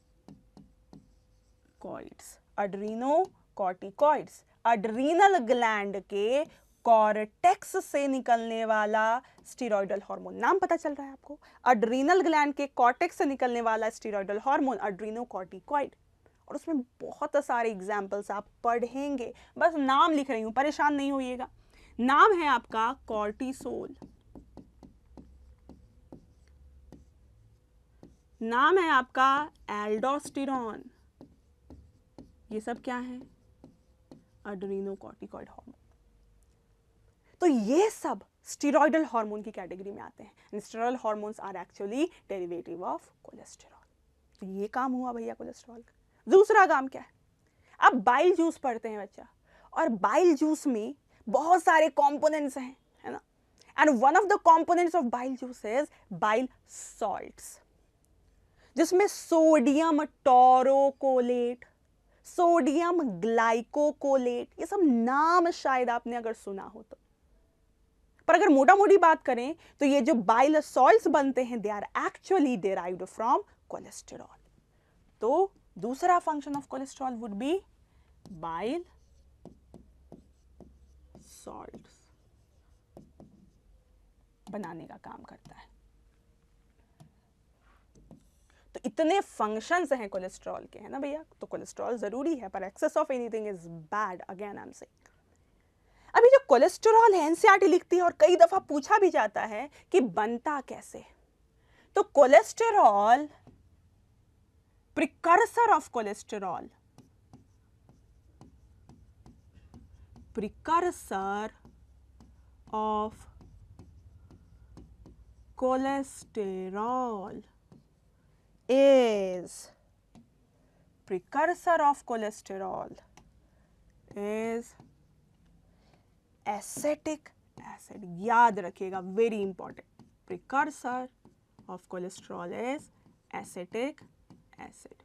S1: अड्रीनो कॉर्टिकॉइड्स अड्रीनल ग्लैंड के कॉर्टेक्स से निकलने वाला स्टीरॉयडल हार्मोन। नाम पता चल रहा है आपको, अड्रीनल ग्लैंड के कॉर्टेक्स से निकलने वाला स्टीरॉयडल हार्मोन अड्रीनोकॉर्टिकॉइड। और उसमें बहुत सारे एग्जाम्पल्स आप पढ़ेंगे, बस नाम लिख रही हूं, परेशान नहीं होइएगा। नाम है आपका कॉर्टिसोल, नाम है आपका एल्डोस्टेरॉन, ये सब क्या है? अड्रीनोकॉर्टिकॉइड हार्मोन। तो ये सब स्टीरॉयडल हार्मोन की कैटेगरी में आते हैं। Steroidal hormones are actually derivative of cholesterol. तो ये काम हुआ भैया कोलेस्टेरॉल का। दूसरा काम क्या है? आप बाइल जूस पढ़ते हैं बच्चा, और बाइल जूस में बहुत सारे कंपोनेंट्स हैं, है ना? And one of the components of bile juice is bile salts, जिसमें सोडियम टोरोकोलेट, सोडियम ग्लाइकोकोलेट, ये सब नाम शायद आपने अगर सुना हो तो। पर अगर मोटा मोटी बात करें तो ये जो बाइल सॉल्ट्स बनते हैं they are actually derived from cholesterol. तो दूसरा function of cholesterol would be bile salts बनाने का काम करता है। तो इतने फंक्शंस हैं कोलेस्ट्रॉल के, है ना भैया? तो कोलेस्ट्रॉल जरूरी है, पर excess of anything is bad, again I am saying. अभी जो कोलेस्ट्रॉल है एनसीईआरटी लिखती है और कई दफा पूछा भी जाता है कि बनता कैसे। तो cholesterol precursor of cholesterol, precursor of cholesterol is precursor of cholesterol is acetic acid। याद रखिएगा, very important. Precursor of cholesterol is acetic acid.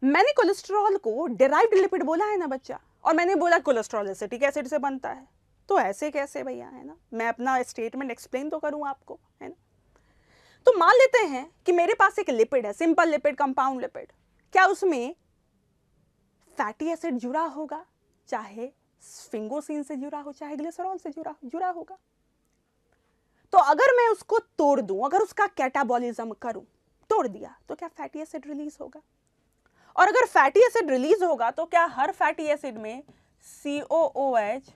S1: मैंने कोलेस्ट्रॉल को डेराइव्ड लिपिड बोला है ना बच्चा, और मैंने बोला कोलेस्ट्रॉल एसिटिक एसिड से बनता है। तो ऐसे कैसे भैया, है ना? मैं अपना स्टेटमेंट एक्सप्लेन तो करूं आपको, है ना? तो मान लेते हैं कि मेरे पास एक लिपिड है, सिंपल लिपिड, कंपाउंड लिपिड। क्या उसमें फैटी एसिड जुड़ा होगा? चाहे स्फिंगोसिन से जुड़ा हो, चाहे ग्लिसरॉल से जुड़ा होगा। तो अगर मैं उसको तोड़ दूं, अगर उसका कैटाबॉलिज्म करूं, तोड़ दिया, तो क्या फैटी एसिड रिलीज होगा? और अगर फैटी एसिड रिलीज होगा तो क्या हर फैटी एसिड में COOH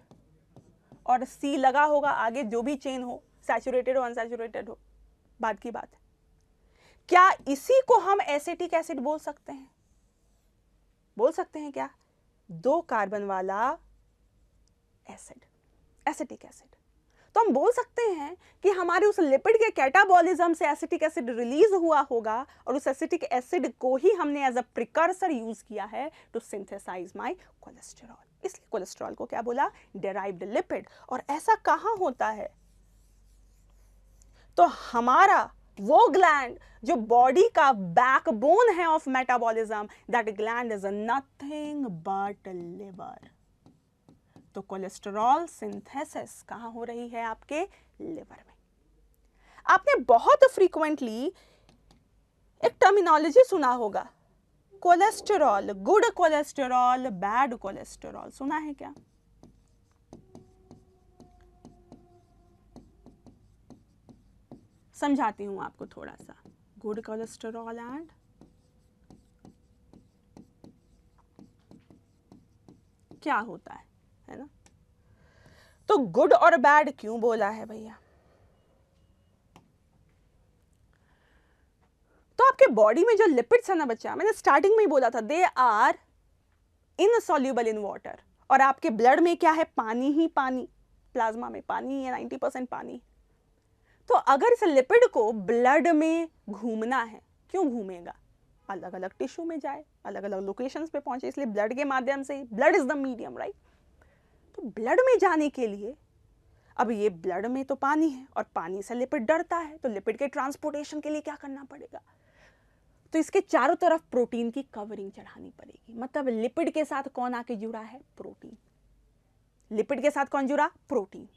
S1: और C लगा होगा? आगे जो भी चेन हो, सैचुरेटेड हो अनसैचुरेटेड हो, बात की बात है। क्या इसी को हम एसिटिक एसिड बोल सकते हैं? बोल सकते हैं क्या? 2 कार्बन वाला एसिड, एसिटिक एसिड। तो हम बोल सकते हैं कि हमारे उस लिपिड के कैटाबॉलिज्म से एसिटिक एसिड रिलीज हुआ होगा, और उस एसिटिक एसिड को ही हमने एज अ प्रिकर्सर यूज किया है टू सिंथेसाइज माय कोलेस्ट्रॉल। इसलिए कोलेस्ट्रॉल को क्या बोला? Derived lipid. और ऐसा कहां होता है? तो हमारा वो ग्लैंड जो बॉडी का बैकबोन है of metabolism, that gland is nothing but liver. तो कोलेस्टेरॉल सिंथेसिस कहां हो रही है? आपके लिवर में। आपने बहुत फ्रीक्वेंटली एक टर्मिनोलॉजी सुना होगा, cholesterol, good cholesterol, bad cholesterol, सुना है क्या? समझाती हूं आपको थोड़ा सा। गुड कोलेस्टेरॉल एंड क्या होता है ना? तो गुड और बैड क्यों बोला है भैया? तो आपके बॉडी में जो लिपिड्स है ना बच्चा, मैंने स्टार्टिंग में ही बोला था, they are insoluble in water. और आपके ब्लड में क्या है? पानी ही पानी, प्लाज्मा में पानी है, 90% पानी। तो अगर इस लिपिड को ब्लड में घूमना है, क्यों घूमेगा? अलग अलग टिश्यू में जाए, अलग अलग लोकेशंस पे पहुंचे, इसलिए ब्लड के माध्यम से, blood is the medium, right? तो ब्लड में जाने के लिए, अब ये ब्लड में तो पानी है और पानी से लिपिड डरता है, तो लिपिड के ट्रांसपोर्टेशन के लिए क्या करना पड़ेगा? तो इसके चारों तरफ प्रोटीन की कवरिंग चढ़ानी पड़ेगी। मतलब लिपिड के साथ कौन आके जुड़ा है? प्रोटीन। लिपिड के साथ कौन जुड़ा? प्रोटीन।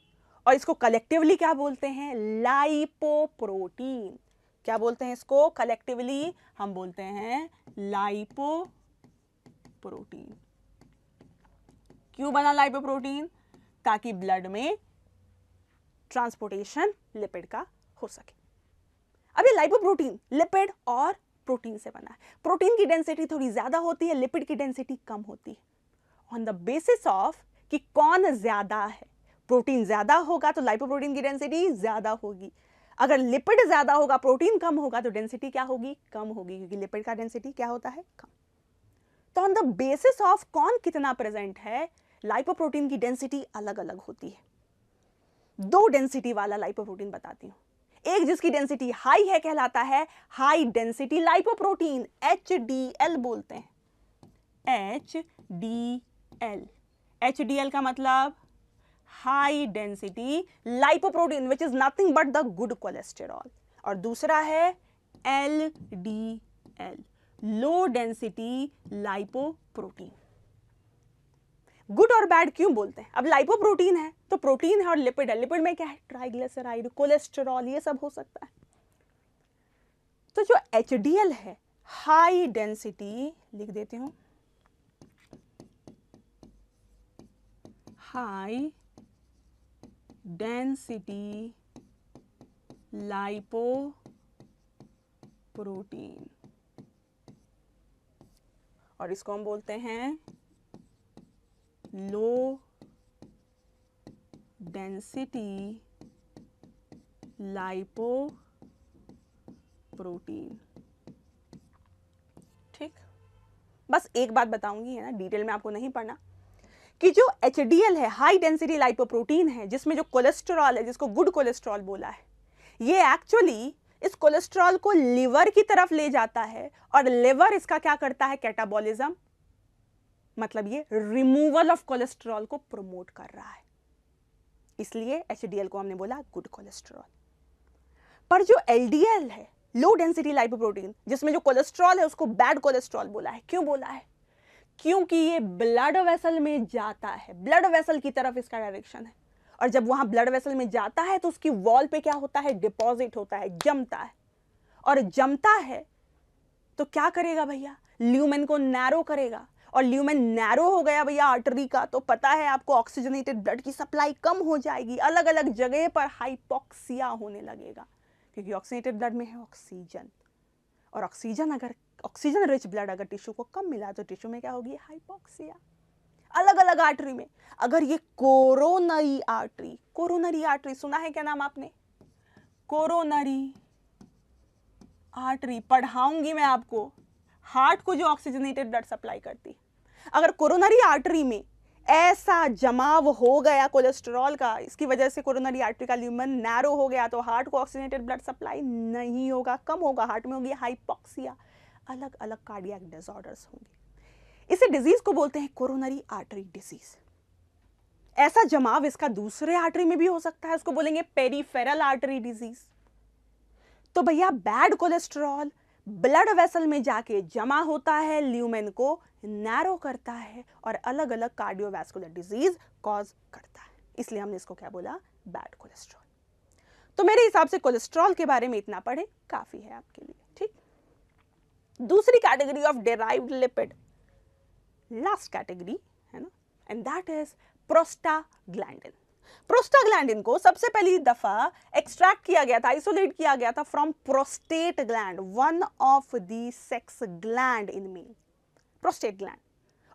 S1: और इसको कलेक्टिवली क्या बोलते हैं? लाइपोप्रोटीन। क्या बोलते हैं इसको कलेक्टिवली? हम बोलते हैं लाइपोप्रोटीन। क्यों बना लाइपोप्रोटीन? ताकि ब्लड में ट्रांसपोर्टेशन लिपिड का हो सके। अब ये लाइपोप्रोटीन लिपिड और प्रोटीन से बना है। प्रोटीन की डेंसिटी थोड़ी ज्यादा होती है, लिपिड की डेंसिटी कम होती है। ऑन द बेसिस ऑफ कि कौन ज्यादा है, प्रोटीन ज्यादा होगा तो लाइपोप्रोटीन की डेंसिटी ज्यादा होगी। अगर लिपिड ज्यादा होगा, प्रोटीन कम होगा तो डेंसिटी क्या होगी? कम होगी, क्योंकि लिपिड का डेंसिटी क्या होता है? कम। तो ऑन द बेसिस ऑफ कौन कितना प्रेजेंट है, लाइपोप्रोटीन की डेंसिटी अलग अलग होती है। दो डेंसिटी वाला लाइपोप्रोटीन बताती हूं। एक जिसकी डेंसिटी हाई है कहलाता है हाई डेंसिटी लाइपोप्रोटीन, HDL बोलते हैं। HDL। HDL का मतलब high density lipoprotein which is nothing but the good cholesterol. और दूसरा है LDL, low density lipoprotein. Good और बैड क्यों बोलते हैं? अब लाइपोप्रोटीन है तो प्रोटीन है और लिपिड है। लिपिड में क्या है? ट्राइग्लिसराइड, कोलेस्टेरॉल, ये सब हो सकता है। तो जो HDL है, हाई डेंसिटी, लिख देती हूं, हाई डेंसिटी लाइपोप्रोटीन, और इसको हम बोलते हैं लो डेंसिटी लाइपोप्रोटीन। ठीक, बस एक बात बताऊंगी, है ना, डिटेल में आपको नहीं पढ़ना, कि जो HDL है, हाई डेंसिटी लाइपोप्रोटीन है, जिसमें जो कोलेस्टेरॉल है, जिसको गुड कोलेस्टेरॉल बोला है, ये एक्चुअली इस कोलेस्टेरॉल को लिवर की तरफ ले जाता है और लिवर इसका क्या करता है? कैटाबॉलिज्म, मतलब ये रिमूवल ऑफ कोलेस्टेरॉल को प्रमोट कर रहा है। इसलिए HDL को हमने बोला गुड कोलेस्टेरॉल। पर जो LDL है, लो डेंसिटी लाइपोप्रोटीन, जिसमें जो कोलेस्टेरॉल है उसको बैड कोलेस्टेरॉल बोला है। क्यों बोला है? क्योंकि ये ब्लड वेसल में जाता है, ब्लड वेसल की तरफ इसका डायरेक्शन है, और जब वहां ब्लड वेसल में जाता है तो उसकी वॉल पे क्या होता है? डिपॉजिट होता है, जमता है। और जमता है तो क्या करेगा भैया? ल्यूमेन को नैरो करेगा, और ल्यूमेन नैरो हो गया भैया आर्टरी का, तो पता है आपको ऑक्सीजनेटेड ब्लड की सप्लाई कम हो जाएगी, अलग अलग जगह पर हाइपोक्सिया होने लगेगा, क्योंकि ऑक्सीजनेटेड ब्लड में है ऑक्सीजन, और ऑक्सीजन रिच ब्लड अगर टिश्यू को कम मिला तो टिश्यू में क्या होगी? हाइपोक्सिया। अलग अलग आर्टरी में, अगर ये कोरोनरी आर्टरी सुना है क्या नाम आपने? कोरोनरी आर्टरी पढ़ाऊंगी मैं आपको, हार्ट को जो ऑक्सीजनेटेड ब्लड सप्लाई करती है। अगर कोरोनरी आर्टरी में ऐसा जमाव हो गया कोलेस्टेरॉल का, इसकी वजह से कोरोनरी आर्टरी का ल्यूमेन नैरो हो गया, तो हार्ट को ऑक्सीजनेटेड ब्लड सप्लाई नहीं होगा, कम होगा, हार्ट में होगी हाइपोक्सिया, अलग अलग कार्डियक डिसऑर्डर्स होंगे। इसी डिजीज को बोलते हैं कोरोनरी आर्टरी डिजीज। ऐसा जमाव इसका दूसरे आर्टरी में भी हो सकता है, उसको बोलेंगे पेरिफेरल आर्टरी डिजीज। तो भैया बैड कोलेस्टेरॉल ब्लड वेसल में जाके जमा होता है, ल्यूमेन को नैरो करता है और अलग अलग कार्डियोवैस्कुलर डिजीज कॉज करता है। इसलिए हमने इसको क्या बोला? Bad cholesterol. तो मेरे हिसाब से कोलेस्ट्रॉल के बारे में इतना पढ़े काफी है आपके लिए। ठीक, दूसरी category of derived lipid, last category है ना, and that is prostaglandin. Prostaglandin को सबसे पहली दफा एक्सट्रैक्ट किया गया था, आइसोलेट किया गया था from prostate gland, one of the sex gland in male, prostate gland,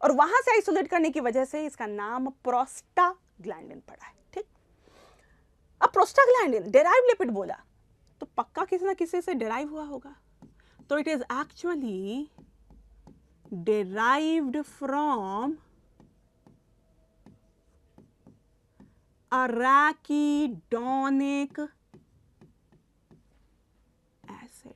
S1: और वहां से आइसोलेट करने की वजह से इसका नाम प्रोस्टाग्लैंडिन पड़ा है। ठीक, अब प्रोस्टाग्लैंडिन डेराइव लिपिड बोला तो पक्का किसी ना किसी से डेराइव हुआ होगा, तो it is actually derived from arachidonic acid,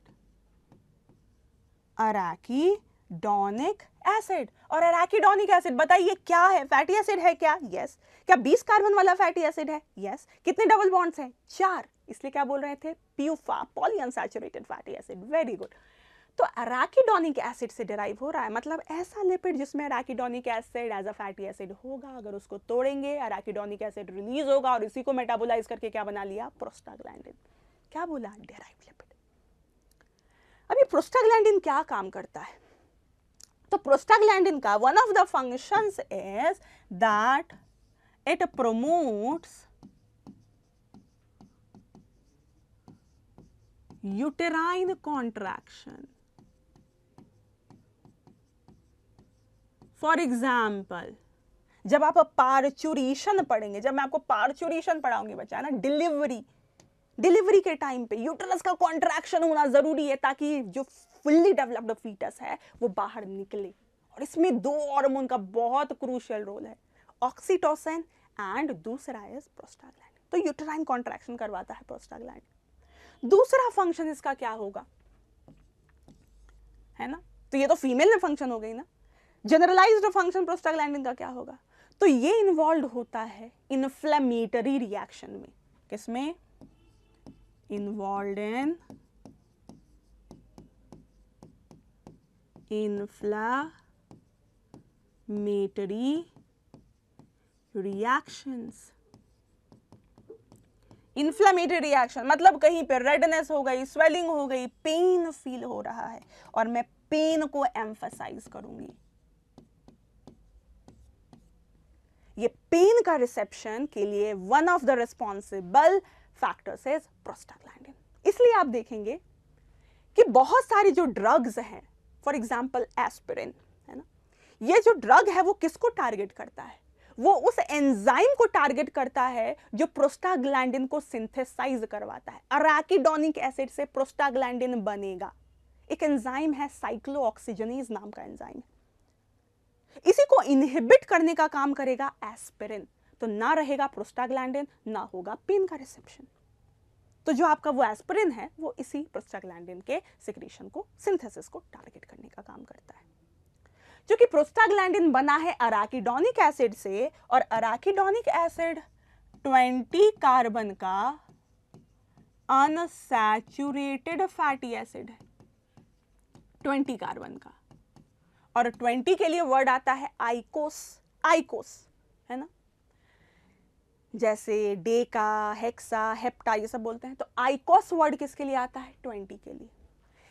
S1: arachidonic acid। और arachidonic acid बताइए क्या है? फैटी एसिड है क्या? यस। क्या 20 कार्बन वाला फैटी एसिड है? यस। कितने डबल बॉन्ड्स हैं? 4, इसलिए क्या बोल रहे थे? PUFA, polyunsaturated fatty acid. Very good. तो अराकिडोनिक एसिड से डिराइव हो रहा है, मतलब ऐसा लिपिड जिसमें arachidonic acid as a fatty acid होगा, अगर उसको तोड़ेंगे अराकिडोनिक एसिड रिलीज होगा और इसी को मेटाबोलाइज करके क्या बना लिया, प्रोस्टाग्लैंडिन। क्या बोला, डेराइव लिपिड। अब ये प्रोस्टाग्लैंडिन क्या काम करता है, तो प्रोस्टाग्लैंडिन का one of the functions is that it promotes uterine contraction. For example, जब आप पार्चुरेशन पढ़ेंगे, जब मैं आपको पार्चुरेशन पढ़ाऊंगी बच्चा ना, डिलीवरी के टाइम पे यूटेरस का कॉन्ट्रैक्शन होना जरूरी है ताकि जो फुल्ली डेवलप्ड फीटस है वो बाहर निकले। और इसमें दो हार्मोन का बहुत क्रूशियल रोल है, ऑक्सीटोसिन एंड दूसरा है प्रोस्टाग्लैंडिन। तो यूटेराइन कॉन्ट्रैक्शन करवाता है प्रोस्टाग्लैंडिन। दूसरा फंक्शन इसका क्या होगा, है ना, तो ये तो फीमेल में फंक्शन हो गई ना। जनरलाइज्ड फंक्शन प्रोस्टाग्लैंडिन का क्या होगा, तो ये इन्वॉल्व होता है इन्फ्लेमेटरी रिएक्शन में। किसमें, involve in inflammatory reactions. Inflammatory reaction मतलब कहीं पे रेडनेस हो गई, स्वेलिंग हो गई, पेन फील हो रहा है, और मैं पेन को एम्फसाइज करूंगी। ये पेन का रिसेप्शन के लिए one of the responsible factors is prostaglandin. इसलिए आप देखेंगे कि बहुत सारी जो ड्रग्स हैं, फॉर एग्जांपल एस्पिरिन, है ना, ये जो ड्रग है वो किसको टारगेट करता है, वो उस एंजाइम को टारगेट करता है जो प्रोस्टाग्लैंडिन को सिंथेसाइज करवाता है। अराकिडोनिक एसिड से प्रोस्टाग्लैंडिन बनेगा। एक एंजाइम है साइक्लोऑक्सीजनेज नाम का एंजाइम, इसी को इनहिबिट करने का काम करेगा एस्पिरिन। तो ना रहेगा प्रोस्टाग्लैंडिन, ना होगा पेन का रिसेप्शन। तो जो आपका वो एस्पिरिन है वो इसी प्रोस्टाग्लैंडिन के सिक्रीशन को, सिंथेसिस को टारगेट करने का काम करता है। क्योंकि प्रोस्टाग्लैंडिन बना है अराकिडोनिक एसिड से, और अराकिडोनिक एसिड 20 कार्बन का अनसैचुरेटेड फैटी एसिड है, 20 कार्बन का, और 20 के लिए वर्ड आता है आइकोस, आइकोस, है ना, जैसे डेका, हेक्सा, हेप्टा ये सब बोलते हैं, तो आइकोस वर्ड किसके लिए आता है, 20 के लिए।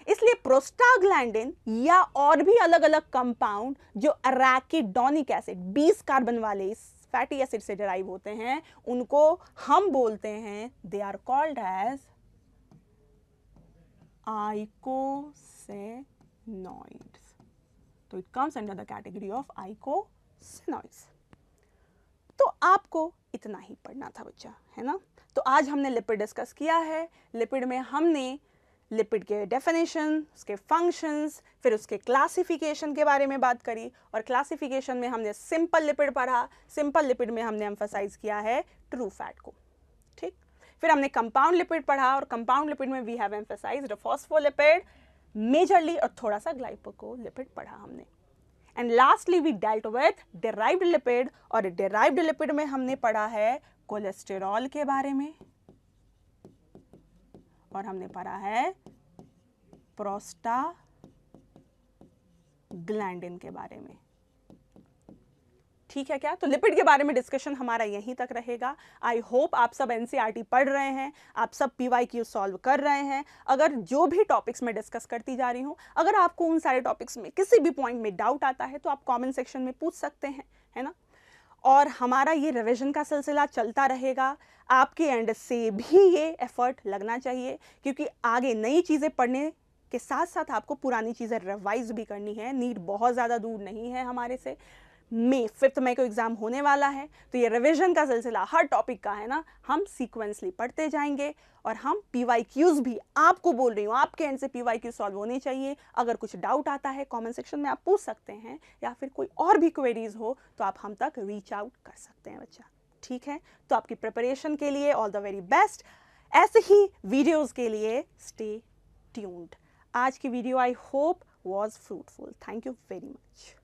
S1: इसलिए प्रोस्टाग्लैंडिन या और भी अलग अलग कंपाउंड जो अराकिडोनिक एसिड 20 कार्बन वाले इस फैटी एसिड से डिराइव होते हैं, उनको हम बोलते हैं, they are called as eicosanoids. तो it comes under the category of eicosanoids. तो आपको इतना ही पढ़ना था बच्चा, है ना। तो आज हमने लिपिड डिस्कस किया है। लिपिड में हमने लिपिड के डेफिनेशन, उसके फंक्शंस, फिर उसके क्लासिफिकेशन के बारे में बात करी, और क्लासिफिकेशन में हमने सिंपल लिपिड पढ़ा। सिंपल लिपिड में हमने एम्फसाइज किया है ट्रू फैट को, ठीक। फिर हमने कंपाउंड लिपिड पढ़ा, और कंपाउंड लिपिड में we have emphasized phospholipid majorly, और थोड़ा सा ग्लाइकोलिपिड पढ़ा हमने। And lastly we dealt with derived lipid, और डेराइव्ड लिपिड में हमने पढ़ा है कोलेस्टेरॉल के बारे में, और हमने पढ़ा है प्रोस्टाग्लैंडिन के बारे में, ठीक है क्या। तो लिपिड के बारे में डिस्कशन हमारा यहीं तक रहेगा। आई होप आप सब एनसीईआरटी पढ़ रहे हैं, आप सब पीवाईक्यू सॉल्व कर रहे हैं। अगर जो भी टॉपिक्स मैं डिस्कस करती जा रही हूं, अगर आपको उन सारे टॉपिक्स में किसी भी पॉइंट में डाउट आता है तो आप कमेंट सेक्शन में पूछ सकते हैं, है ना। और हमारा ये रिवीजन का सिलसिला चलता रहेगा। आपके एंड से भी ये एफर्ट लगना चाहिए, क्योंकि आगे नई चीज़ें पढ़ने के साथ साथ आपको पुरानी चीज़ें रिवाइज भी करनी है। नीट बहुत ज़्यादा दूर नहीं है हमारे से। 5 मई को एग्ज़ाम होने वाला है, तो ये रिवीजन का सिलसिला हर टॉपिक का है ना, हम सीक्वेंसली पढ़ते जाएंगे। और हम पीवाईक्यूज़ भी, आपको बोल रही हूँ, आपके एंड से पीवाईक्यू सॉल्व होने चाहिए। अगर कुछ डाउट आता है कमेंट सेक्शन में आप पूछ सकते हैं, या फिर कोई और भी क्वेरीज हो तो आप हम तक रीच आउट कर सकते हैं बच्चा, ठीक है। तो आपकी प्रिपरेशन के लिए ऑल द वेरी बेस्ट। ऐसे ही वीडियोज़ के लिए स्टे ट्यून्ड। आज की video I hope was fruitful. Thank you very much.